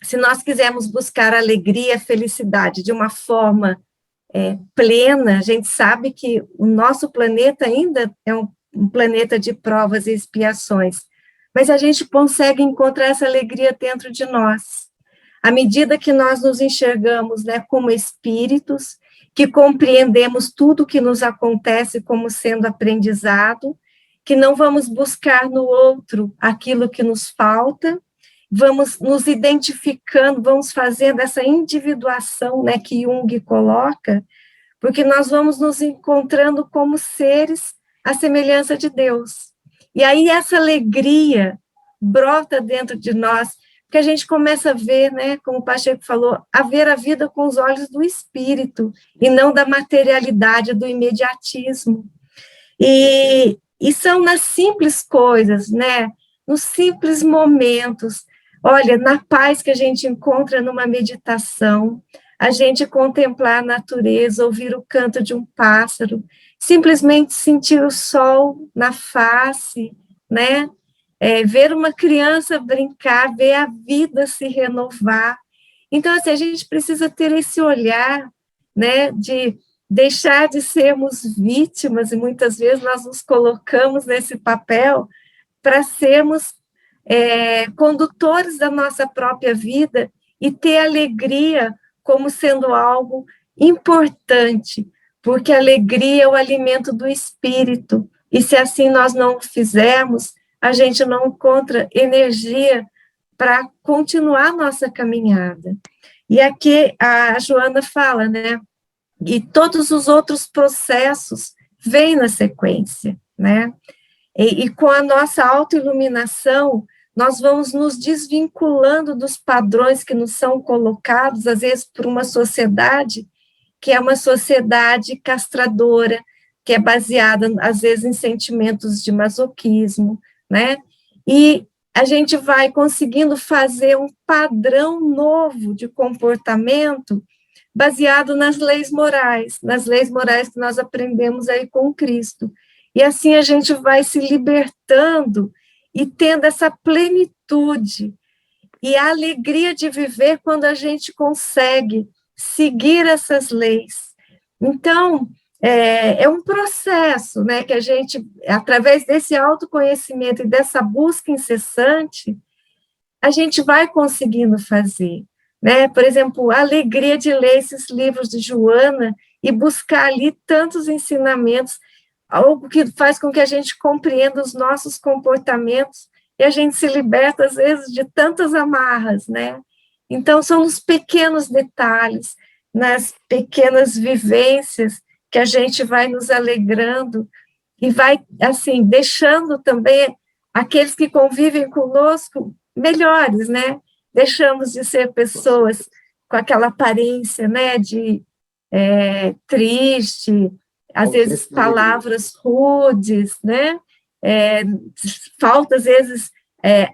se nós quisermos buscar alegria, felicidade de uma forma plena, a gente sabe que o nosso planeta ainda é um planeta de provas e expiações, mas a gente consegue encontrar essa alegria dentro de nós, à medida que nós nos enxergamos, né, como espíritos, que compreendemos tudo que nos acontece como sendo aprendizado, que não vamos buscar no outro aquilo que nos falta, vamos nos identificando, vamos fazendo essa individuação, né, que Jung coloca, porque nós vamos nos encontrando como seres à semelhança de Deus. E aí essa alegria brota dentro de nós, porque a gente começa a ver, né, como o Pacheco falou, a ver a vida com os olhos do espírito, e não da materialidade, do imediatismo. E são nas simples coisas, né, nos simples momentos. Olha, na paz que a gente encontra numa meditação, a gente contemplar a natureza, ouvir o canto de um pássaro, simplesmente sentir o sol na face, né? Ver uma criança brincar, ver a vida se renovar. Então, assim, a gente precisa ter esse olhar, né, de deixar de sermos vítimas, e muitas vezes nós nos colocamos nesse papel para sermos condutores da nossa própria vida e ter alegria como sendo algo importante, porque a alegria é o alimento do espírito, e se assim nós não o fizermos, a gente não encontra energia para continuar nossa caminhada. E aqui a Joana fala, né, e todos os outros processos vêm na sequência, né? E com a nossa autoiluminação, nós vamos nos desvinculando dos padrões que nos são colocados, às vezes, por uma sociedade que é uma sociedade castradora, que é baseada, às vezes, em sentimentos de masoquismo, né? E a gente vai conseguindo fazer um padrão novo de comportamento baseado nas leis morais que nós aprendemos aí com Cristo. E assim a gente vai se libertando e tendo essa plenitude e a alegria de viver quando a gente consegue seguir essas leis. Então, é um processo, né, que a gente, através desse autoconhecimento e dessa busca incessante, a gente vai conseguindo fazer, né? Por exemplo, a alegria de ler esses livros de Joana e buscar ali tantos ensinamentos, algo que faz com que a gente compreenda os nossos comportamentos e a gente se liberta, às vezes, de tantas amarras, né? Então, são nos pequenos detalhes, nas pequenas vivências que a gente vai nos alegrando e vai, assim, deixando também aqueles que convivem conosco melhores, né? Deixamos de ser pessoas com aquela aparência, né, de triste, às vezes palavras rudes, né? Falta, às vezes,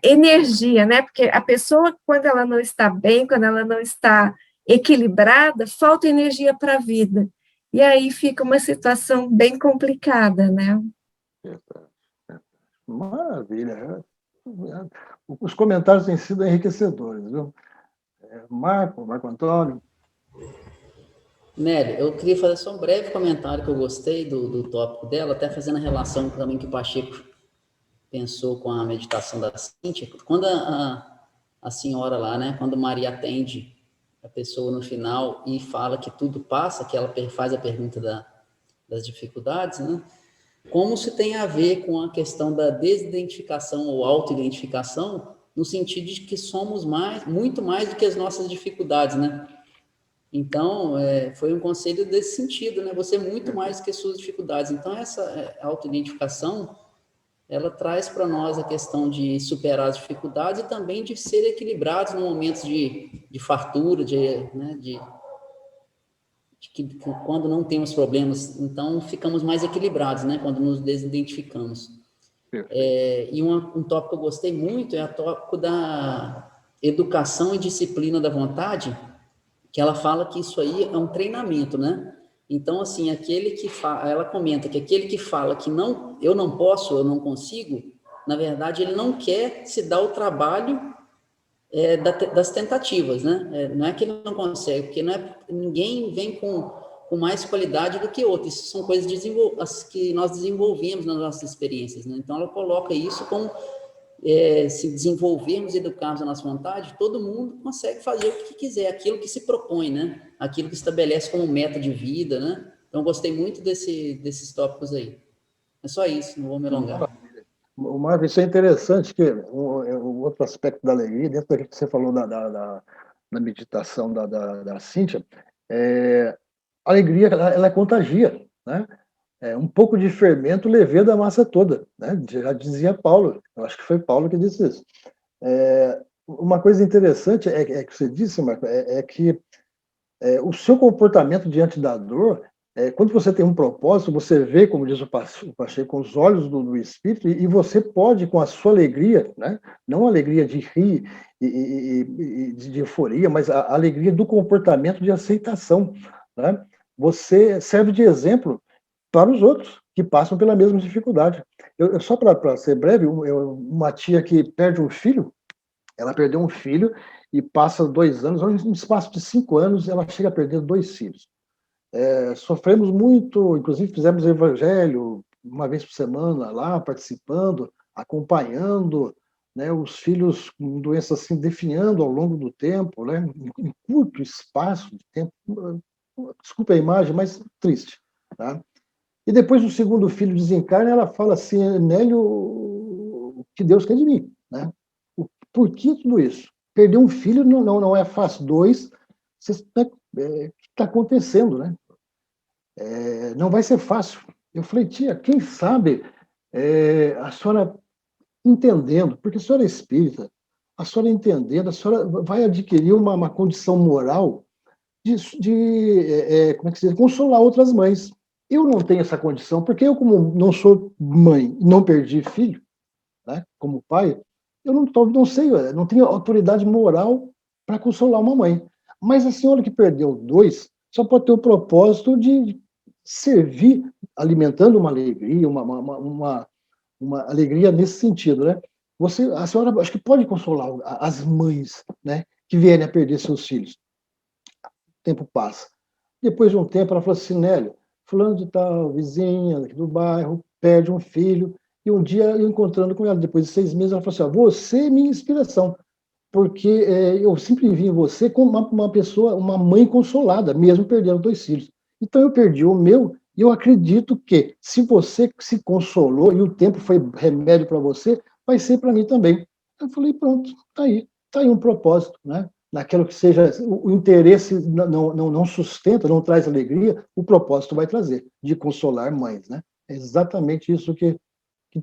energia, né? Porque a pessoa, quando ela não está bem, quando ela não está equilibrada, falta energia para a vida. E aí fica uma situação bem complicada, né? Maravilha. Os comentários têm sido enriquecedores, viu? Marco Antônio. Nélia, eu queria fazer só um breve comentário que eu gostei do tópico dela, até fazendo a relação também que o Pacheco pensou com a meditação da Cíntia. Quando a senhora lá, né, quando Maria atende a pessoa no final e fala que tudo passa, que ela faz a pergunta das dificuldades, né, como se tem a ver com a questão da desidentificação ou autoidentificação, no sentido de que somos muito mais do que as nossas dificuldades, né? Então, foi um conselho desse sentido, né? Você é muito mais do que as suas dificuldades. Então, essa autoidentificação, ela traz para nós a questão de superar as dificuldades e também de ser equilibrados no momentos de fartura, que quando não temos problemas, então ficamos mais equilibrados, né? Quando nos desidentificamos. E um tópico que eu gostei muito é o tópico da educação e disciplina da vontade, que ela fala que isso aí é um treinamento, né? Então, assim, ela comenta que aquele que fala que não, eu não posso, eu não consigo, na verdade, ele não quer se dar o trabalho das tentativas, né? Não é que ele não consegue, porque ninguém vem com mais qualidade do que outro. Isso são coisas que nós desenvolvemos nas nossas experiências, né? Então, ela coloca isso como se desenvolvermos e educarmos a nossa vontade, todo mundo consegue fazer o que quiser, aquilo que se propõe, né? Aquilo que estabelece como meta de vida, né? Então, gostei muito desses tópicos aí. É só isso, não vou me alongar. Marco, isso é interessante, que o outro aspecto da alegria, dentro daquilo que você falou da meditação da Cíntia, a alegria, ela contagia, né? Um pouco de fermento leveda a massa toda, né? Já dizia Paulo, eu acho que foi Paulo que disse isso. Uma coisa interessante que você disse, Marco, que o seu comportamento diante da dor, quando você tem um propósito, você vê, como diz o Pacheco, com os olhos do Espírito, e você pode, com a sua alegria, né? Não a alegria de rir e de euforia, mas a alegria do comportamento de aceitação, né? Você serve de exemplo para os outros que passam pela mesma dificuldade. Só para ser breve, uma tia que perde um filho, ela perdeu um filho e passa 2 anos, no espaço de 5 anos, ela chega a perder 2 filhos. Sofremos muito, inclusive fizemos evangelho uma vez por semana lá, participando, acompanhando, né, os filhos com doenças assim, definhando ao longo do tempo, né, em curto espaço de tempo. Desculpa a imagem, mas triste, tá? E depois o segundo filho desencarna, ela fala assim, Nélio, o que Deus quer de mim, né? Por que tudo isso? Perder um filho não é fácil. 2, o que está acontecendo, né? Não vai ser fácil. Eu falei, tia, quem sabe a senhora entendendo, porque a senhora é espírita, a senhora entendendo, a senhora vai adquirir uma condição moral de como é que se diz, consolar outras mães. Eu não tenho essa condição, porque eu, como não sou mãe, não perdi filho, né, como pai, eu não sei, não tenho autoridade moral para consolar uma mãe. Mas a senhora que perdeu 2 só pode ter o propósito de servir alimentando uma alegria, uma alegria nesse sentido, né? A senhora acho que pode consolar as mães, né, que vierem a perder seus filhos. O tempo passa. Depois de um tempo, ela falou assim: Nélio, fulano de tal, vizinha aqui do bairro, perde um filho, e um dia eu encontrando com ela, depois de 6 meses, ela falou assim: você é minha inspiração, porque eu sempre vi em você como uma pessoa, uma mãe consolada, mesmo perdendo 2 filhos. Então eu perdi o meu, e eu acredito que se você se consolou e o tempo foi remédio para você, vai ser para mim também. Eu falei: pronto, tá aí um propósito, né? Naquilo que seja, o interesse não sustenta, não traz alegria, o propósito vai trazer, de consolar mães, né? É exatamente isso que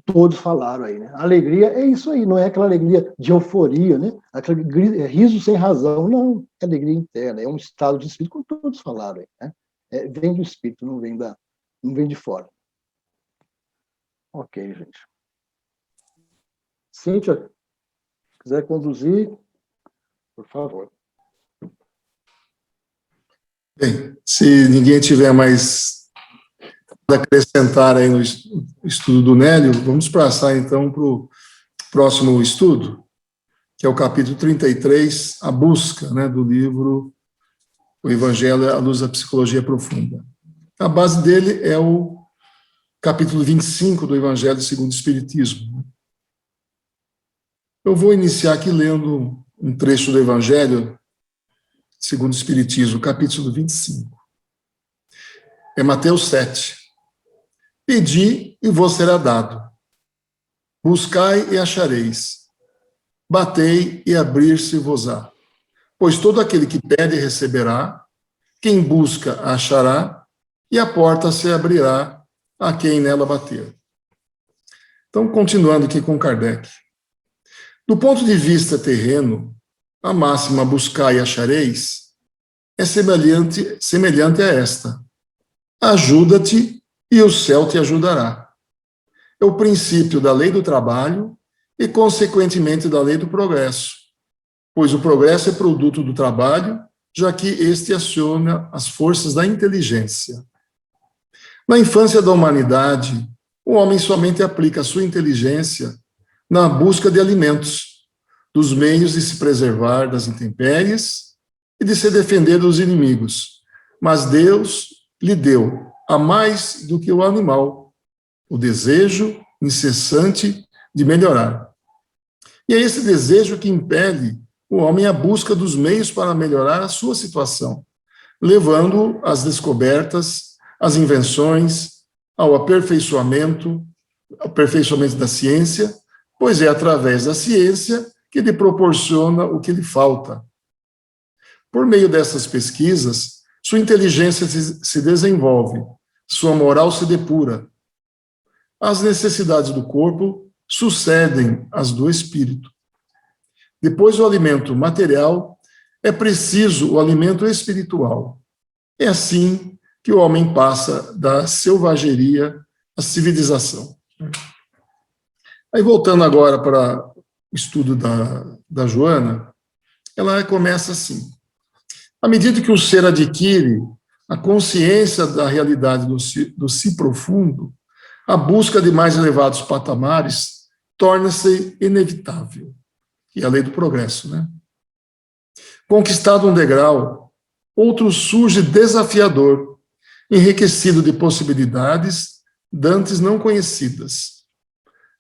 todos falaram aí, né? A alegria é isso aí, não é aquela alegria de euforia, né? Aquele riso sem razão, não, é alegria interna, é um estado de espírito, como todos falaram aí, né? Vem do espírito, não vem de fora. Ok, gente. Cíntia, se quiser conduzir, por favor. Bem, se ninguém tiver mais a acrescentar aí no estudo do Nélio, vamos passar então para o próximo estudo, que é o capítulo 33, a busca, né, do livro O Evangelho à Luz da Psicologia Profunda. A base dele é o capítulo 25 do Evangelho segundo o Espiritismo. Eu vou iniciar aqui lendo um trecho do Evangelho segundo o Espiritismo, capítulo 25. É Mateus 7. Pedi e vos será dado. Buscai e achareis. Batei e abrir-se-vos-á. Pois todo aquele que pede receberá, quem busca achará, e a porta se abrirá a quem nela bater. Então, continuando aqui com Kardec. Do ponto de vista terreno, a máxima buscai e achareis é semelhante a esta. Ajuda-te e o céu te ajudará. É o princípio da lei do trabalho e, consequentemente, da lei do progresso, pois o progresso é produto do trabalho, já que este aciona as forças da inteligência. Na infância da humanidade, o homem somente aplica a sua inteligência na busca de alimentos, dos meios de se preservar das intempéries e de se defender dos inimigos. Mas Deus lhe deu, a mais do que o animal, o desejo incessante de melhorar. E é esse desejo que impele o homem à busca dos meios para melhorar a sua situação, levando-o às descobertas, às invenções, ao aperfeiçoamento da ciência, pois é através da ciência que lhe proporciona o que lhe falta. Por meio dessas pesquisas, sua inteligência se desenvolve, sua moral se depura. As necessidades do corpo sucedem às do espírito. Depois do alimento material, é preciso o alimento espiritual. É assim que o homem passa da selvageria à civilização. Aí, voltando agora para o estudo da Joana, ela começa assim. À medida que o ser adquire a consciência da realidade do si profundo, a busca de mais elevados patamares torna-se inevitável. E a lei do progresso, né? Conquistado um degrau, outro surge desafiador, enriquecido de possibilidades dantes não conhecidas.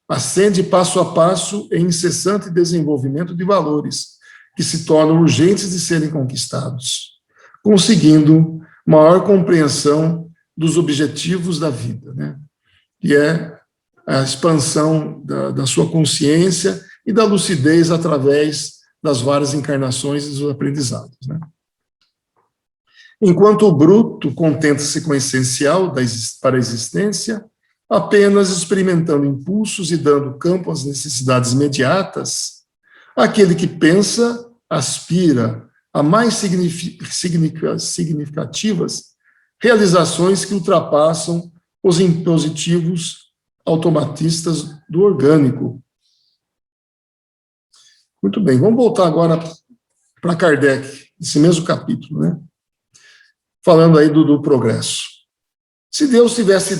Ascende passo a passo em incessante desenvolvimento de valores que se tornam urgentes de serem conquistados, conseguindo maior compreensão dos objetivos da vida, né? Que é a expansão da sua consciência e da lucidez através das várias encarnações e dos aprendizados, né? Enquanto o bruto contenta-se com o essencial para a existência, apenas experimentando impulsos e dando campo às necessidades imediatas, aquele que pensa aspira a mais significativas realizações que ultrapassam os impositivos automatistas do orgânico. Muito bem, vamos voltar agora para Kardec, esse mesmo capítulo, né? Falando aí do progresso. Se Deus tivesse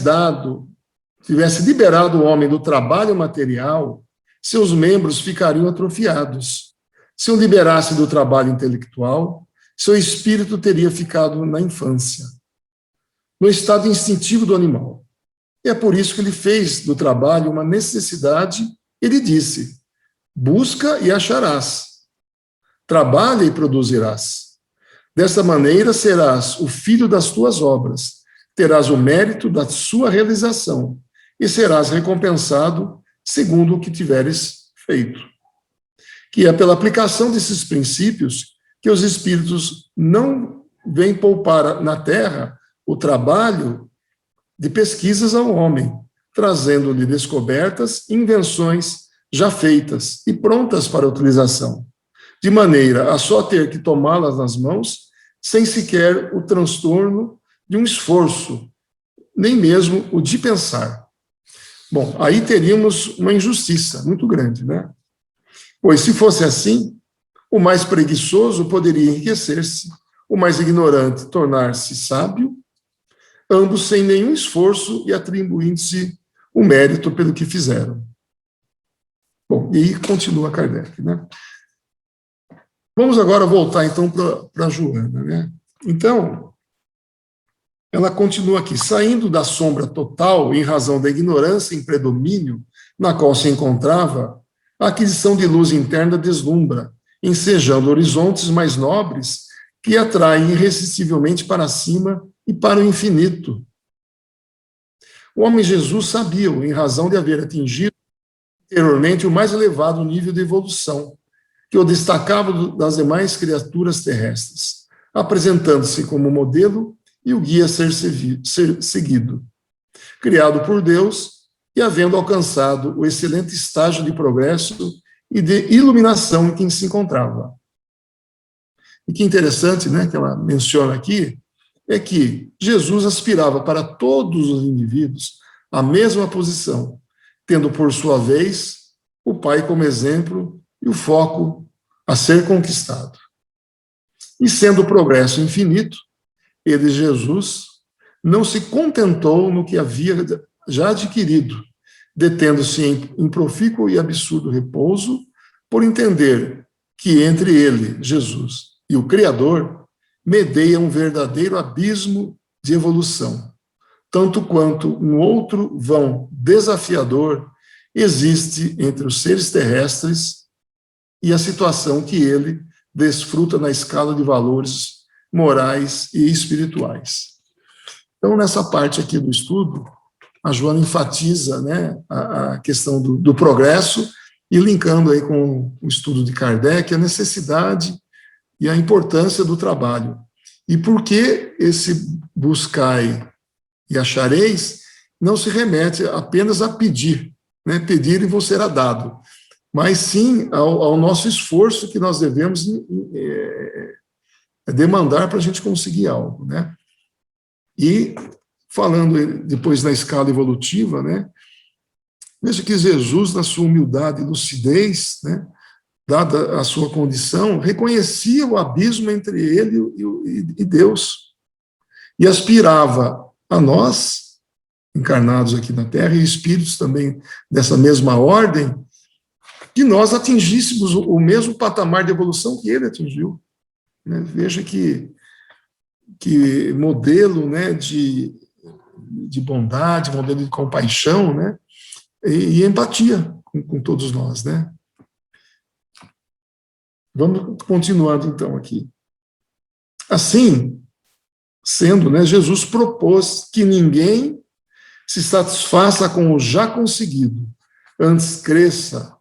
liberado o homem do trabalho material, seus membros ficariam atrofiados. Se o liberasse do trabalho intelectual, seu espírito teria ficado na infância, no estado instintivo do animal. E é por isso que ele fez do trabalho uma necessidade. Ele disse: busca e acharás, trabalha e produzirás. Dessa maneira serás o filho das tuas obras, terás o mérito da sua realização e serás recompensado segundo o que tiveres feito. Que é pela aplicação desses princípios que os espíritos não vêm poupar na terra o trabalho de pesquisas ao homem, trazendo-lhe descobertas e invenções já feitas e prontas para utilização, de maneira a só ter que tomá-las nas mãos, sem sequer o transtorno de um esforço, nem mesmo o de pensar. Bom, aí teríamos uma injustiça muito grande, né? Pois, se fosse assim, o mais preguiçoso poderia enriquecer-se, o mais ignorante tornar-se sábio, ambos sem nenhum esforço e atribuindo-se o mérito pelo que fizeram. Bom, e aí continua Kardec, né? Vamos agora voltar, então, para Joana, né? Então, ela continua aqui: saindo da sombra total, em razão da ignorância em predomínio na qual se encontrava, a aquisição de luz interna deslumbra, ensejando horizontes mais nobres que atraem irresistivelmente para cima e para o infinito. O homem Jesus sabia, em razão de haver atingido anteriormente o mais elevado nível de evolução, que o destacava das demais criaturas terrestres, apresentando-se como modelo e o guia a ser seguido. Criado por Deus e havendo alcançado o excelente estágio de progresso e de iluminação em que se encontrava. E que interessante, né, que ela menciona aqui, é que Jesus aspirava para todos os indivíduos a mesma posição, tendo por sua vez o Pai como exemplo e o foco a ser conquistado. E sendo o progresso infinito, ele, Jesus, não se contentou no que havia já adquirido, detendo-se em profícuo e absurdo repouso, por entender que entre ele, Jesus, e o Criador, medeia um verdadeiro abismo de evolução, tanto quanto um outro vão desafiador existe entre os seres terrestres e a situação que ele desfruta na escala de valores morais e espirituais. Então, nessa parte aqui do estudo, a Joana enfatiza, né, a questão do progresso e linkando aí com o estudo de Kardec, a necessidade e a importância do trabalho. E por que esse buscai e achareis não se remete apenas a pedir, né, pedir e vos será dado, mas sim ao nosso esforço que nós devemos demandar para a gente conseguir algo, né? E falando depois na escala evolutiva, né, veja que Jesus, na sua humildade e lucidez, né, dada a sua condição, reconhecia o abismo entre ele e Deus, e aspirava a nós, encarnados aqui na Terra, e espíritos também dessa mesma ordem, que nós atingíssemos o mesmo patamar de evolução que ele atingiu. Né? Veja que modelo, né, de bondade, modelo de compaixão, né, e empatia com todos nós, né. Vamos continuando, então, aqui. Assim, sendo, né, Jesus propôs que ninguém se satisfaça com o já conseguido, antes cresça,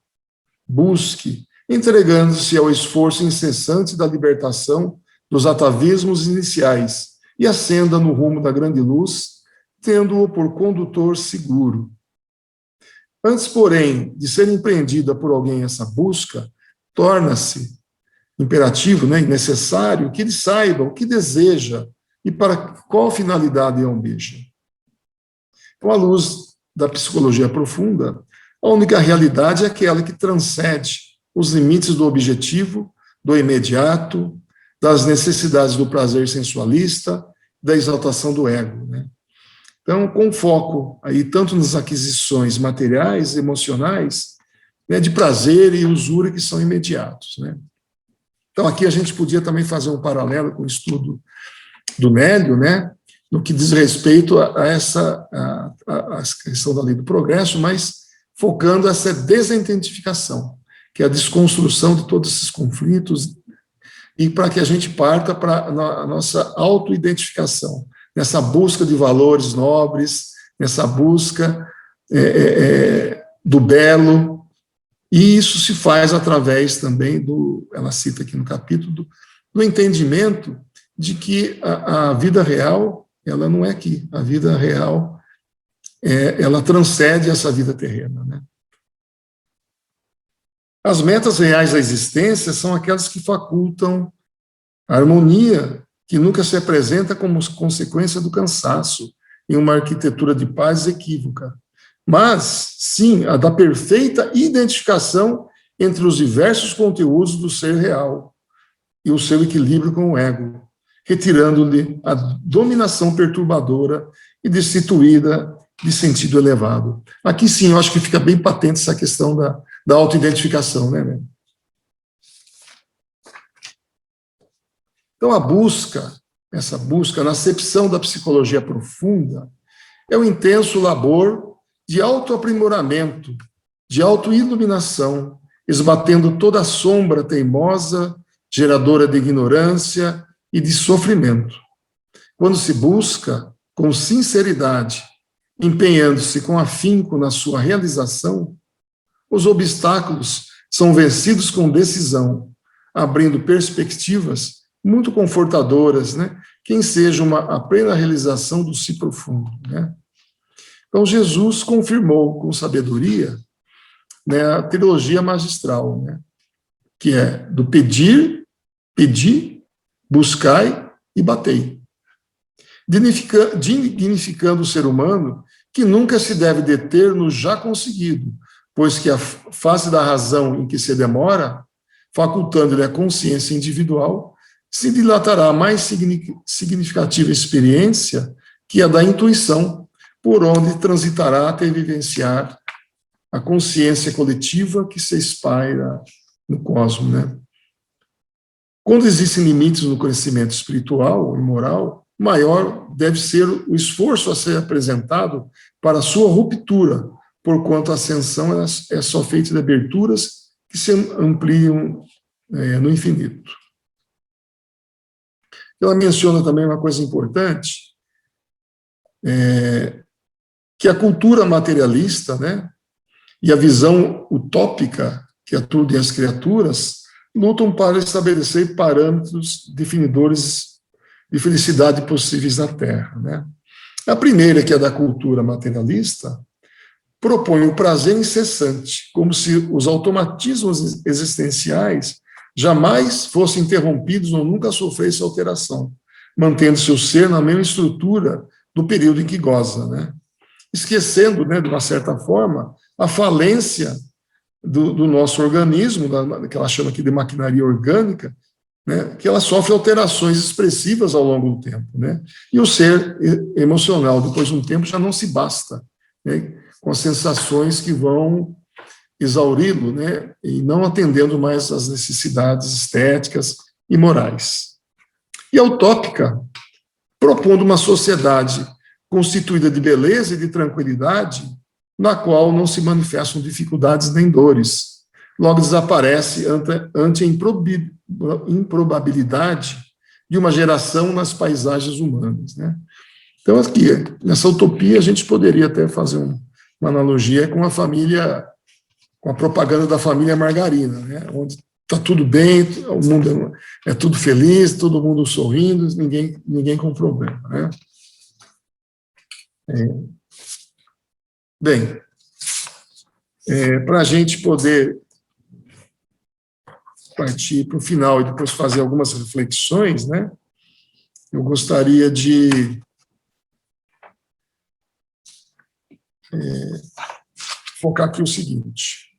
busque, entregando-se ao esforço incessante da libertação dos atavismos iniciais e ascenda no rumo da grande luz, tendo-o por condutor seguro. Antes, porém, de ser empreendida por alguém essa busca, torna-se imperativo, né, necessário que ele saiba o que deseja e para qual finalidade almeja. Então, à luz da psicologia profunda, a única realidade é aquela que transcende os limites do objetivo, do imediato, das necessidades do prazer sensualista, da exaltação do ego, né? Então, com foco aí tanto nas aquisições materiais, emocionais, né, de prazer e usura que são imediatos, né? Então, aqui a gente podia também fazer um paralelo com o estudo do Nélio, né, no que diz respeito a essa a questão da lei do progresso, mas focando essa desidentificação, que é a desconstrução de todos esses conflitos, e para que a gente parta para a nossa autoidentificação, nessa busca de valores nobres, nessa busca do belo, e isso se faz através também ela cita aqui no capítulo, do entendimento de que a vida real, ela não é aqui, a vida real, ela transcende essa vida terrena, né? As metas reais da existência são aquelas que facultam a harmonia, que nunca se apresenta como consequência do cansaço, em uma arquitetura de paz equívoca, mas, sim, a da perfeita identificação entre os diversos conteúdos do ser real e o seu equilíbrio com o ego, retirando-lhe a dominação perturbadora e destituída de sentido elevado. Aqui, sim, eu acho que fica bem patente essa questão da autoidentificação, né? Então, essa busca na acepção da psicologia profunda, é um intenso labor de autoaprimoramento, de autoiluminação, esbatendo toda a sombra teimosa, geradora de ignorância e de sofrimento. Quando se busca com sinceridade, empenhando-se com afinco na sua realização, os obstáculos são vencidos com decisão, abrindo perspectivas muito confortadoras, né, que ensejam a plena realização do si profundo, né? Então, Jesus confirmou com sabedoria, né, a trilogia magistral, né, que é do pedir, buscai e batei, dignificando o ser humano, que nunca se deve deter no já conseguido, pois que a face da razão em que se demora, facultando-lhe a consciência individual, se dilatará a mais significativa experiência, que é a da intuição, por onde transitará até vivenciar a consciência coletiva que se espalha no cosmos, né? Quando existem limites no conhecimento espiritual e moral, maior deve ser o esforço a ser apresentado para a sua ruptura, porquanto a ascensão é só feita de aberturas que se ampliam no infinito. Ela menciona também uma coisa importante, que a cultura materialista, né, e a visão utópica, que é tudo e as criaturas, lutam para estabelecer parâmetros definidores de felicidade possíveis na Terra, né? A primeira, que é da cultura materialista, propõe o prazer incessante, como se os automatismos existenciais jamais fossem interrompidos ou nunca sofressem alteração, mantendo seu ser na mesma estrutura do período em que goza, né? Esquecendo, né, de uma certa forma, a falência do nosso organismo, que ela chama aqui de maquinaria orgânica, né, que ela sofre alterações expressivas ao longo do tempo, né? E o ser emocional, depois de um tempo, já não se basta, né, com as sensações que vão exauri-lo, né, e não atendendo mais às necessidades estéticas e morais. E a utópica, propondo uma sociedade constituída de beleza e de tranquilidade, na qual não se manifestam dificuldades nem dores, logo desaparece ante a improbabilidade de uma geração nas paisagens humanas, né? Então, aqui, nessa utopia, a gente poderia até fazer uma analogia com a família, com a propaganda da família Margarina, né? Onde está tudo bem, o mundo é tudo feliz, todo mundo sorrindo, ninguém com problema, né? Bem, para a gente poder partir para o final e depois fazer algumas reflexões, né? Eu gostaria de focar aqui o seguinte: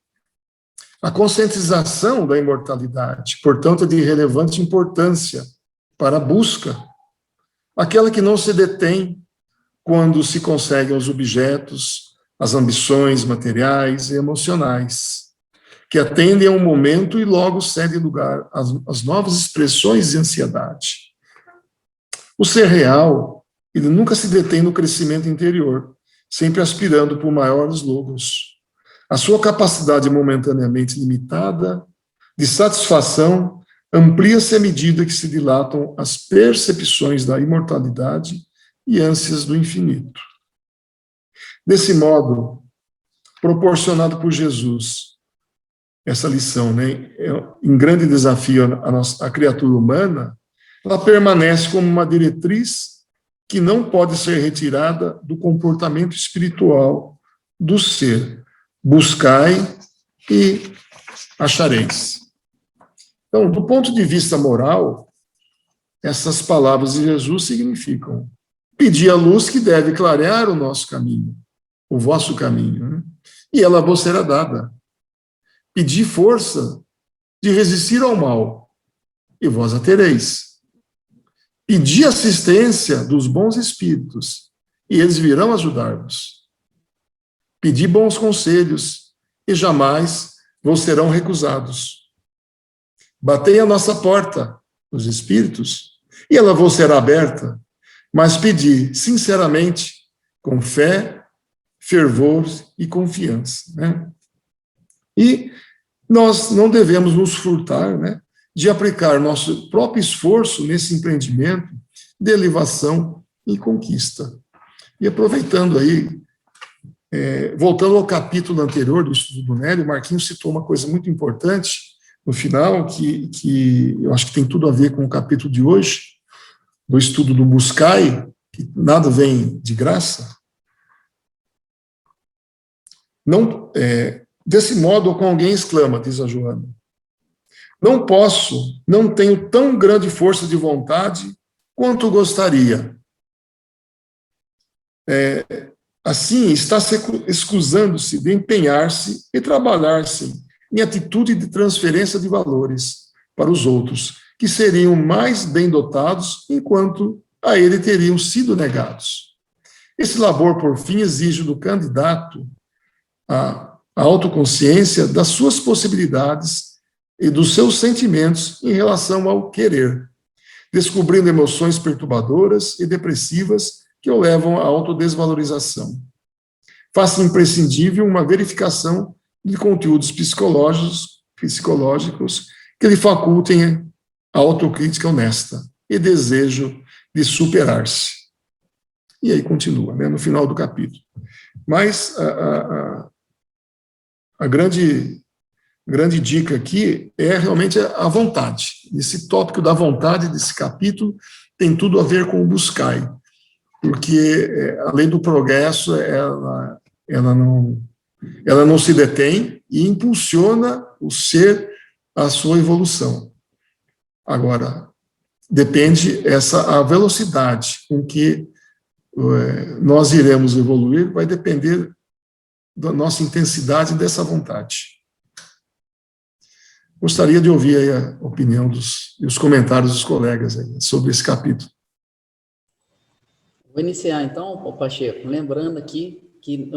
a conscientização da imortalidade, portanto, é de relevante importância para a busca, aquela que não se detém quando se conseguem os objetos, as ambições materiais e emocionais, que atendem a um momento e logo cedem lugar às novas expressões de ansiedade. O ser real, ele nunca se detém no crescimento interior, sempre aspirando por maiores logros. A sua capacidade momentaneamente limitada de satisfação amplia-se à medida que se dilatam as percepções da imortalidade e ânsias do infinito. Desse modo, proporcionado por Jesus, essa lição, né, em grande desafio a criatura humana, ela permanece como uma diretriz que não pode ser retirada do comportamento espiritual do ser. Buscai e achareis. Então, do ponto de vista moral, essas palavras de Jesus significam: pedi a luz que deve clarear o nosso caminho, o vosso caminho, né? E ela vos será dada. Pedi força de resistir ao mal, e vós a tereis. Pedi assistência dos bons espíritos, e eles virão ajudar-vos. Pedi bons conselhos, e jamais vos serão recusados. Batei a nossa porta, os espíritos, e ela vos será aberta, mas pedi sinceramente, com fé, fervor e confiança, né? E nós não devemos nos furtar, né, de aplicar nosso próprio esforço nesse empreendimento de elevação e conquista. E aproveitando aí, voltando ao capítulo anterior do estudo do Nélio, Marquinhos citou uma coisa muito importante no final, que eu acho que tem tudo a ver com o capítulo de hoje, do estudo do Buscai, que nada vem de graça. Não, desse modo, com alguém exclama, diz a Joana: não posso, não tenho tão grande força de vontade quanto gostaria. Assim, está se excusando-se de empenhar-se e trabalhar-se em atitude de transferência de valores para os outros, que seriam mais bem dotados, enquanto a ele teriam sido negados. Esse labor, por fim, exige do candidato a autoconsciência das suas possibilidades e dos seus sentimentos em relação ao querer, descobrindo emoções perturbadoras e depressivas que o levam à autodesvalorização. Faça imprescindível uma verificação de conteúdos psicológicos que lhe facultem a autocrítica honesta e desejo de superar-se. E aí continua, né, no final do capítulo. Mas a grande dica aqui é realmente a vontade. Esse tópico da vontade desse capítulo tem tudo a ver com o buscai, porque além do progresso, ela não se detém e impulsiona o ser à sua evolução. Agora, depende a velocidade com que nós iremos evoluir, vai depender da nossa intensidade dessa vontade. Gostaria de ouvir aí a opinião e os comentários dos colegas aí sobre esse capítulo. Vou iniciar, então, Pacheco, lembrando aqui que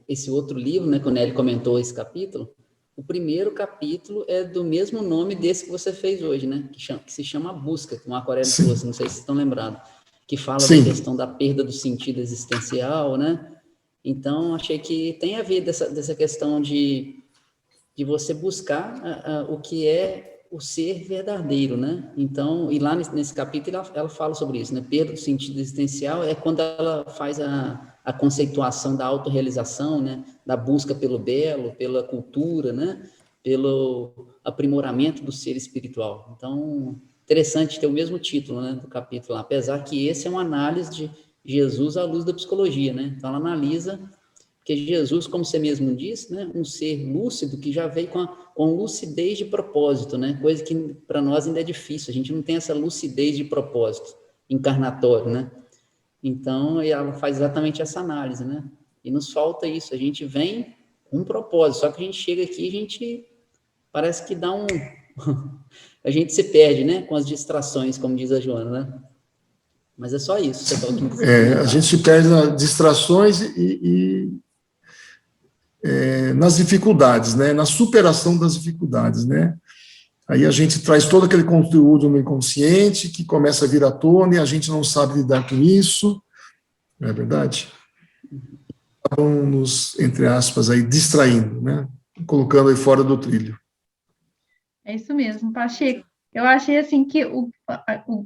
esse outro livro, né, que o Nélio comentou esse capítulo, o primeiro capítulo é do mesmo nome desse que você fez hoje, né, que se chama Busca, com a Aquarela de Luz, não sei se estão lembrados, que fala da questão da perda do sentido existencial, né? Então, achei que tem a ver dessa questão de você buscar o que é o ser verdadeiro, né? Então, e lá nesse capítulo ela fala sobre isso, né? Perda do sentido existencial é quando ela faz a conceituação da autorrealização, né? Da busca pelo belo, pela cultura, né? Pelo aprimoramento do ser espiritual. Então, interessante ter o mesmo título, né, do capítulo, apesar que esse é uma análise de Jesus à luz da psicologia, né? Então, ela analisa que Jesus, como você mesmo disse, né, um ser lúcido que já veio com lucidez de propósito, né? Coisa que para nós ainda é difícil, a gente não tem essa lucidez de propósito encarnatório, né? Então, ela faz exatamente essa análise, né? E nos falta isso, a gente vem com um propósito, só que a gente chega aqui e a gente parece que dá a gente se perde, né? Com as distrações, como diz a Joana, né? Mas é só isso. Você falou que a gente se perde nas distrações nas dificuldades, né? Na superação das dificuldades, né? Aí a gente traz todo aquele conteúdo no inconsciente que começa a vir à tona e a gente não sabe lidar com isso, não é verdade? Acabam nos, entre aspas, aí, distraindo, né? Colocando aí fora do trilho. É isso mesmo, Pacheco. Eu achei assim que o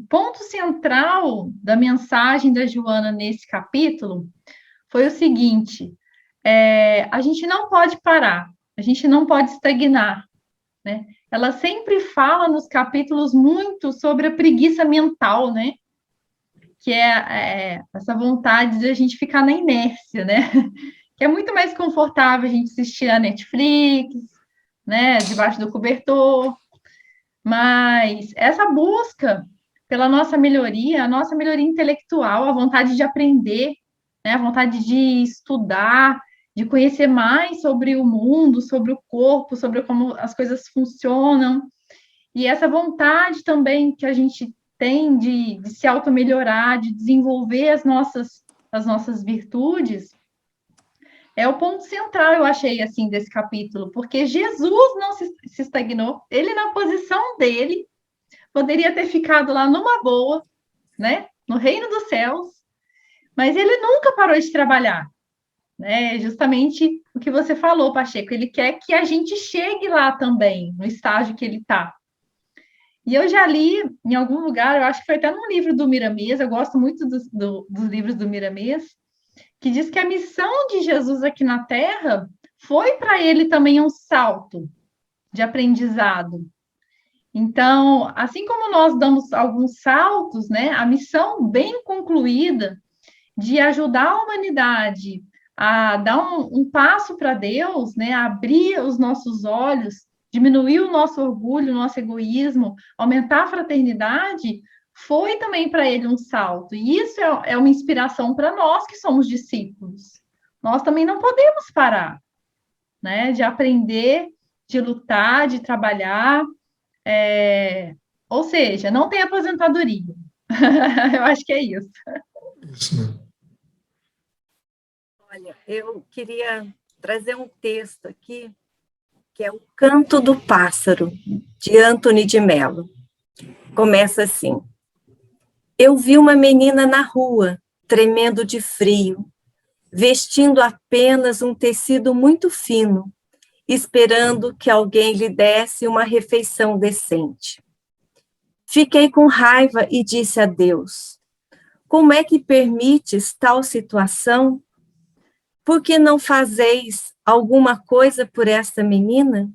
ponto central da mensagem da Joana nesse capítulo foi o seguinte: a gente não pode parar, a gente não pode estagnar, né? Ela sempre fala nos capítulos muito sobre a preguiça mental, né? Que é essa vontade de a gente ficar na inércia, né? Que é muito mais confortável a gente assistir a Netflix, né? Debaixo do cobertor. Mas essa busca pela nossa melhoria, a nossa melhoria intelectual, a vontade de aprender, né? A vontade de estudar, de conhecer mais sobre o mundo, sobre o corpo, sobre como as coisas funcionam. E essa vontade também que a gente tem de se auto-melhorar, de desenvolver as nossas virtudes, é o ponto central, eu achei, assim, desse capítulo, porque Jesus não se estagnou, ele na posição dele, poderia ter ficado lá numa boa, né, no reino dos céus, mas ele nunca parou de trabalhar, né, justamente o que você falou, Pacheco, ele quer que a gente chegue lá também, no estágio que ele está. E eu já li em algum lugar, eu acho que foi até num livro do Miramês, eu gosto muito dos livros do Miramês, que diz que a missão de Jesus aqui na Terra foi para ele também um salto de aprendizado. Então, assim como nós damos alguns saltos, né, a missão bem concluída de ajudar a humanidade a dar um passo para Deus, né, a abrir os nossos olhos, diminuir o nosso orgulho, o nosso egoísmo, aumentar a fraternidade, foi também para ele um salto. E isso é uma inspiração para nós que somos discípulos. Nós também não podemos parar, né, de aprender, de lutar, de trabalhar. Ou seja, não tem aposentadoria. Eu acho que é isso. Isso mesmo. Olha, eu queria trazer um texto aqui, que é O Canto do Pássaro, de Antony de Mello. Começa assim: eu vi uma menina na rua, tremendo de frio, vestindo apenas um tecido muito fino, esperando que alguém lhe desse uma refeição decente. Fiquei com raiva e disse a Deus: como é que permites tal situação? Por que não fazeis alguma coisa por esta menina?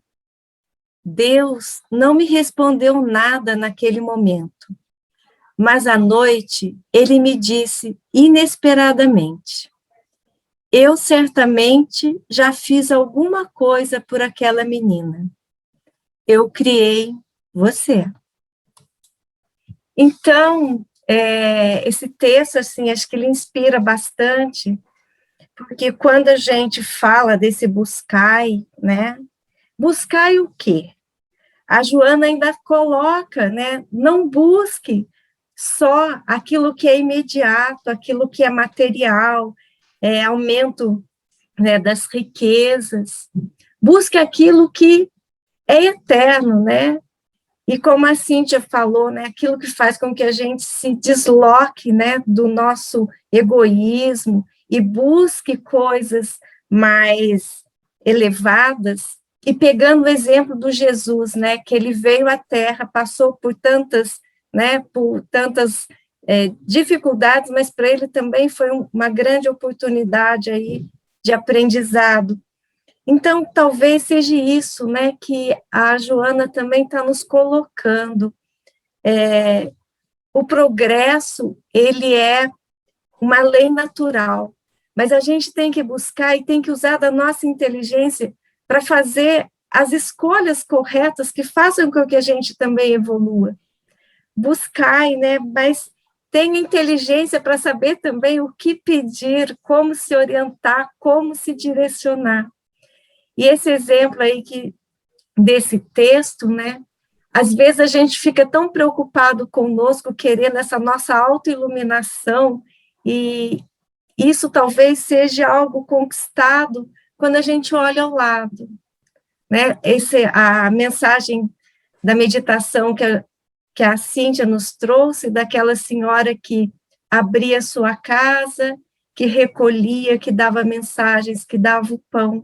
Deus não me respondeu nada naquele momento, mas à noite ele me disse inesperadamente: eu certamente já fiz alguma coisa por aquela menina. Eu criei você. Então, esse texto, assim, acho que ele inspira bastante, porque quando a gente fala desse buscai, né? Buscai o quê? A Joana ainda coloca, né? Não busque só aquilo que é imediato, aquilo que é material, aumento, né, das riquezas. Busque aquilo que é eterno, né? E como a Cíntia falou, né, aquilo que faz com que a gente se desloque, né, do nosso egoísmo e busque coisas mais elevadas. E pegando o exemplo do Jesus, né, que ele veio à Terra, passou por tantas, né, dificuldades, mas para ele também foi uma grande oportunidade aí de aprendizado. Então, talvez seja isso, né, que a Joana também está nos colocando. O progresso, ele é uma lei natural, mas a gente tem que buscar e tem que usar da nossa inteligência para fazer as escolhas corretas que façam com que a gente também evolua. Buscar, né, mas tenha inteligência para saber também o que pedir, como se orientar, como se direcionar. E esse exemplo aí desse texto, né, Às vezes a gente fica tão preocupado conosco, querendo essa nossa autoiluminação, e isso talvez seja algo conquistado quando a gente olha ao lado, né? A mensagem da meditação que a Cíntia nos trouxe, daquela senhora que abria sua casa, que recolhia, que dava mensagens, que dava o pão.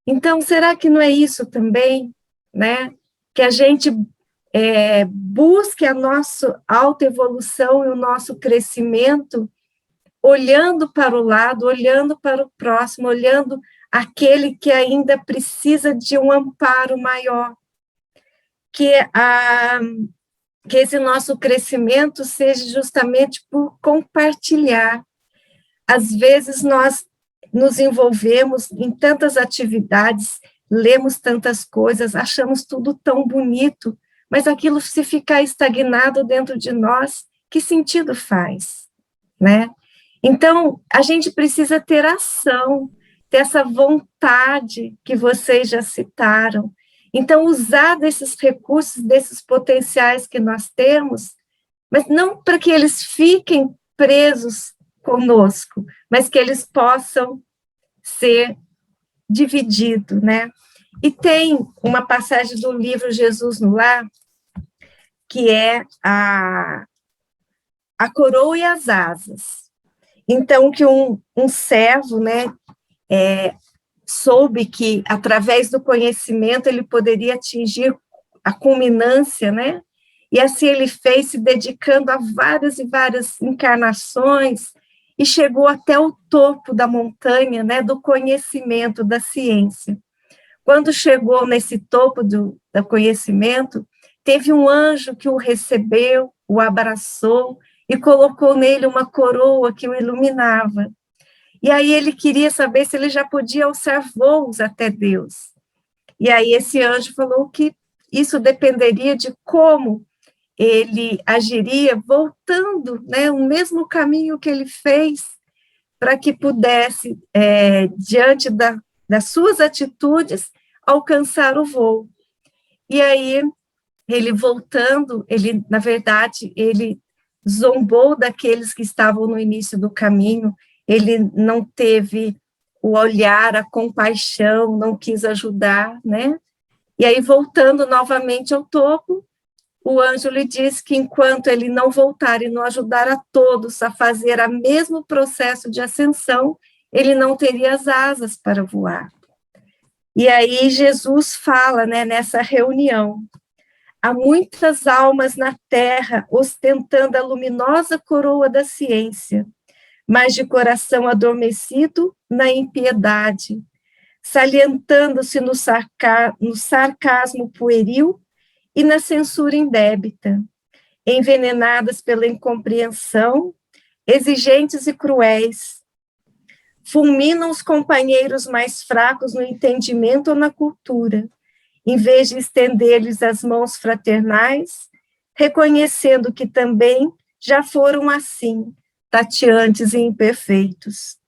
Então, será que não é isso também, né? Que a gente busque a nossa autoevolução e o nosso crescimento olhando para o lado, olhando para o próximo, olhando aquele que ainda precisa de um amparo maior, que esse nosso crescimento seja justamente por compartilhar. Às vezes nós nos envolvemos em tantas atividades, lemos tantas coisas, achamos tudo tão bonito, mas aquilo, se ficar estagnado dentro de nós, que sentido faz, né? Então, a gente precisa ter ação, ter essa vontade que vocês já citaram. Então, usar desses recursos, desses potenciais que nós temos, mas não para que eles fiquem presos conosco, mas que eles possam ser divididos, né? E tem uma passagem do livro Jesus no Lar, que é a coroa e as asas. Então, que um servo, né, soube que, através do conhecimento, ele poderia atingir a culminância, né? E assim ele fez, se dedicando a várias e várias encarnações, e chegou até o topo da montanha, né, do conhecimento, da ciência. Quando chegou nesse topo do conhecimento, teve um anjo que o recebeu, o abraçou e colocou nele uma coroa que o iluminava. E aí ele queria saber se ele já podia alçar voos até Deus. E aí esse anjo falou que isso dependeria de como ele agiria, voltando, né, o mesmo caminho que ele fez, para que pudesse, diante das suas atitudes, alcançar o voo. E aí, ele voltando, ele, na verdade, ele zombou daqueles que estavam no início do caminho, ele não teve o olhar, a compaixão, não quis ajudar, né? E aí, voltando novamente ao topo, o anjo lhe disse que enquanto ele não voltar e não ajudar a todos a fazer o mesmo processo de ascensão, ele não teria as asas para voar. E aí Jesus fala, né, nessa reunião: há muitas almas na terra ostentando a luminosa coroa da ciência, mas de coração adormecido na impiedade, salientando-se no sarcasmo pueril e na censura indébita, envenenadas pela incompreensão, exigentes e cruéis, fulminam os companheiros mais fracos no entendimento ou na cultura, em vez de estender-lhes as mãos fraternais, reconhecendo que também já foram assim, tateantes e imperfeitos.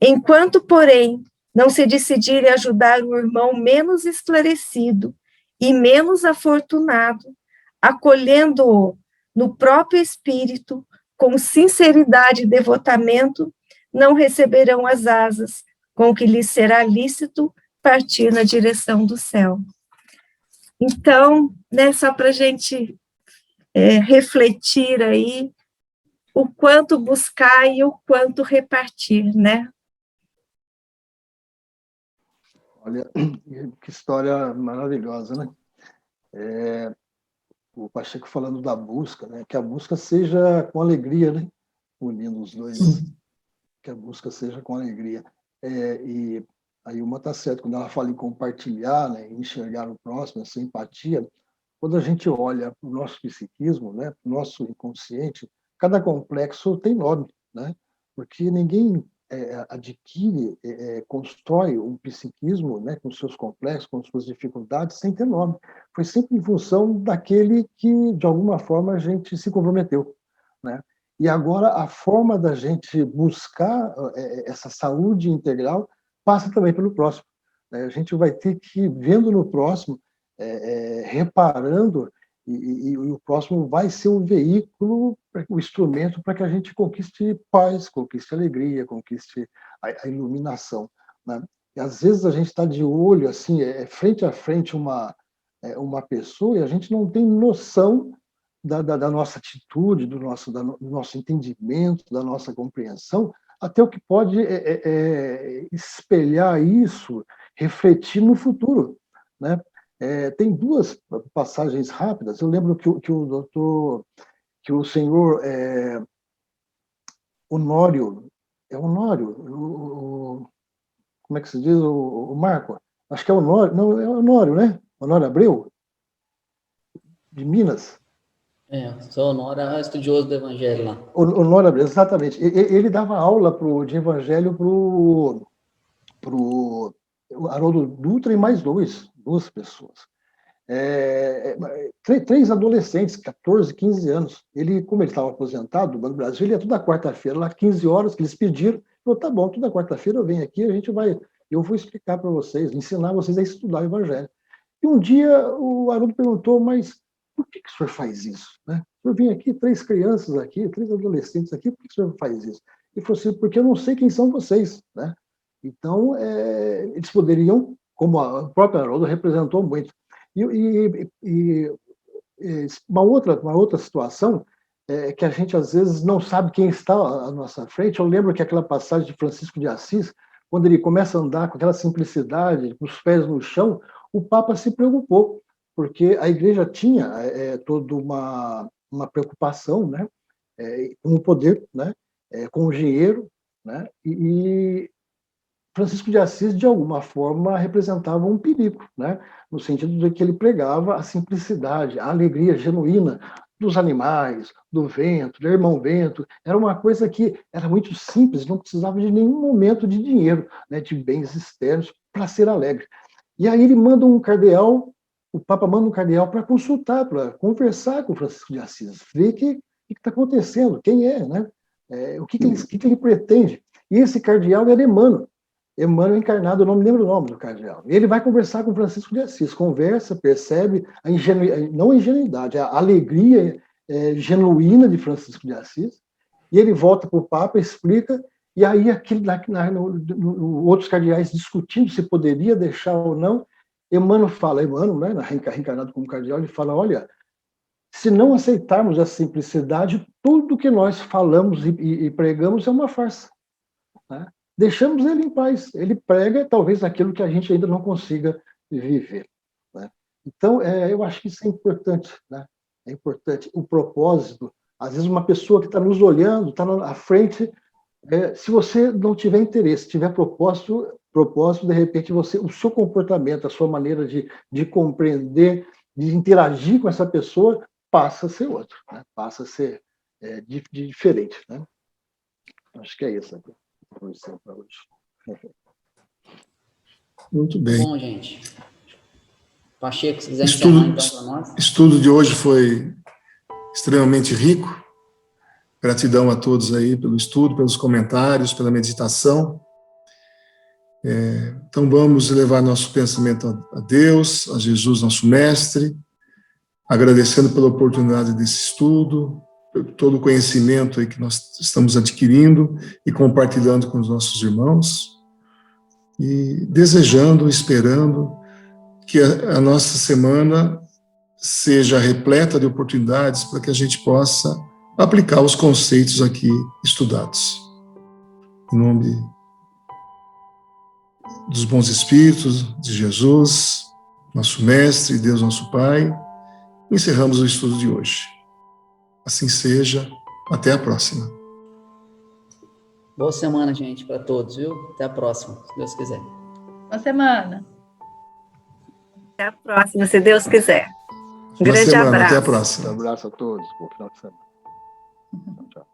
Enquanto, porém, não se decidirem ajudar o irmão menos esclarecido e menos afortunado, acolhendo-o no próprio espírito, com sinceridade e devotamento, não receberão as asas com que lhes será lícito partir na direção do céu. Então, né, só para a gente refletir aí o quanto buscar e o quanto repartir, né? Olha, que história maravilhosa, né? O Pacheco falando da busca, né? Que a busca seja com alegria, né? Unindo os dois, que a busca seja com alegria. E a Ilma está certo, quando ela fala em compartilhar, né? Em enxergar o próximo, essa empatia, quando a gente olha para o nosso psiquismo, né? Para o nosso inconsciente, cada complexo tem nome, né? Porque ninguém adquire, constrói um psiquismo, né, com seus complexos, com suas dificuldades, sem ter nome. Foi sempre em função daquele que, de alguma forma, a gente se comprometeu, né? E agora a forma da gente buscar essa saúde integral passa também pelo próximo, né? A gente vai ter que, vendo no próximo, reparando, e o próximo vai ser um veículo, o instrumento para que a gente conquiste paz, conquiste alegria, conquiste a iluminação, né? E às vezes a gente está de olho, assim, frente a frente uma pessoa, e a gente não tem noção da nossa atitude, do nosso entendimento, da nossa compreensão, até o que pode espelhar isso, refletir no futuro, né? Tem duas passagens rápidas. Eu lembro que o senhor Honório, como é que se diz, o Marco? Acho que é Honório, não, é Honório, né? Honório Abreu, de Minas. Sou Honório, estudioso do Evangelho lá. Honório Abreu, exatamente. Ele dava aula de Evangelho para o Haroldo Dutra e mais duas pessoas. Três adolescentes, 14, 15 anos. Como ele estava aposentado do Banco do Brasil, ele ia toda quarta-feira, lá 15 horas, que eles pediram. Falou, tá bom, toda quarta-feira eu venho aqui, eu vou explicar para vocês, ensinar vocês a estudar o Evangelho. E um dia o Haroldo perguntou, mas por que o senhor faz isso? Né? O senhor vem aqui, 3 crianças aqui, 3 adolescentes aqui, por que o senhor faz isso? Ele falou assim, porque eu não sei quem são vocês, né? Então, eles poderiam, como o próprio Haroldo representou muito. E uma outra situação é que a gente, às vezes, não sabe quem está à nossa frente. Eu lembro que aquela passagem de Francisco de Assis, quando ele começa a andar com aquela simplicidade, com os pés no chão, o Papa se preocupou, porque a igreja tinha toda uma preocupação, né, com o poder, né, com o dinheiro, né, e Francisco de Assis, de alguma forma, representava um perigo, né, no sentido de que ele pregava a simplicidade, a alegria genuína dos animais, do vento, do irmão vento. Era uma coisa que era muito simples, não precisava de nenhum momento de dinheiro, né, de bens externos, para ser alegre. E aí ele manda um cardeal, o Papa manda um cardeal para consultar, para conversar com Francisco de Assis, ver o que está acontecendo, quem é, né? O que ele pretende. E esse cardeal era Emmanuel encarnado, eu não me lembro o nome do cardeal. Ele vai conversar com Francisco de Assis, conversa, percebe não a ingenuidade, a alegria genuína de Francisco de Assis, e ele volta para o Papa, explica, e aí outros cardeais discutindo se poderia deixar ou não, Emmanuel, né, reencarnado como cardeal, ele fala, olha, se não aceitarmos a simplicidade, tudo que nós falamos e pregamos é uma farsa, né? Deixamos ele em paz. Ele prega, talvez, aquilo que a gente ainda não consiga viver, né? Então, eu acho que isso é importante, né? É importante o propósito. Às vezes, uma pessoa que está nos olhando, está à frente, se você não tiver interesse, tiver propósito, de repente, o seu comportamento, a sua maneira de compreender, de interagir com essa pessoa, passa a ser outro, né? Passa a ser diferente, né? Acho que é isso aqui. Para hoje. Muito bem. Bom, gente. Pacheco, se quiser encerrar então para nós. O estudo de hoje foi extremamente rico. Gratidão a todos aí pelo estudo, pelos comentários, pela meditação. Então vamos levar nosso pensamento a Deus, a Jesus, nosso mestre, agradecendo pela oportunidade desse estudo, todo o conhecimento aí que nós estamos adquirindo e compartilhando com os nossos irmãos, e desejando, esperando que a nossa semana seja repleta de oportunidades para que a gente possa aplicar os conceitos aqui estudados. Em nome dos bons espíritos, de Jesus, nosso mestre, Deus nosso Pai, encerramos o estudo de hoje. Assim seja. Até a próxima. Boa semana, gente, para todos, viu? Até a próxima, se Deus quiser. Boa semana. Até a próxima, se Deus quiser. Um grande abraço. Até a próxima. Um abraço a todos. Bom final de semana. Tchau.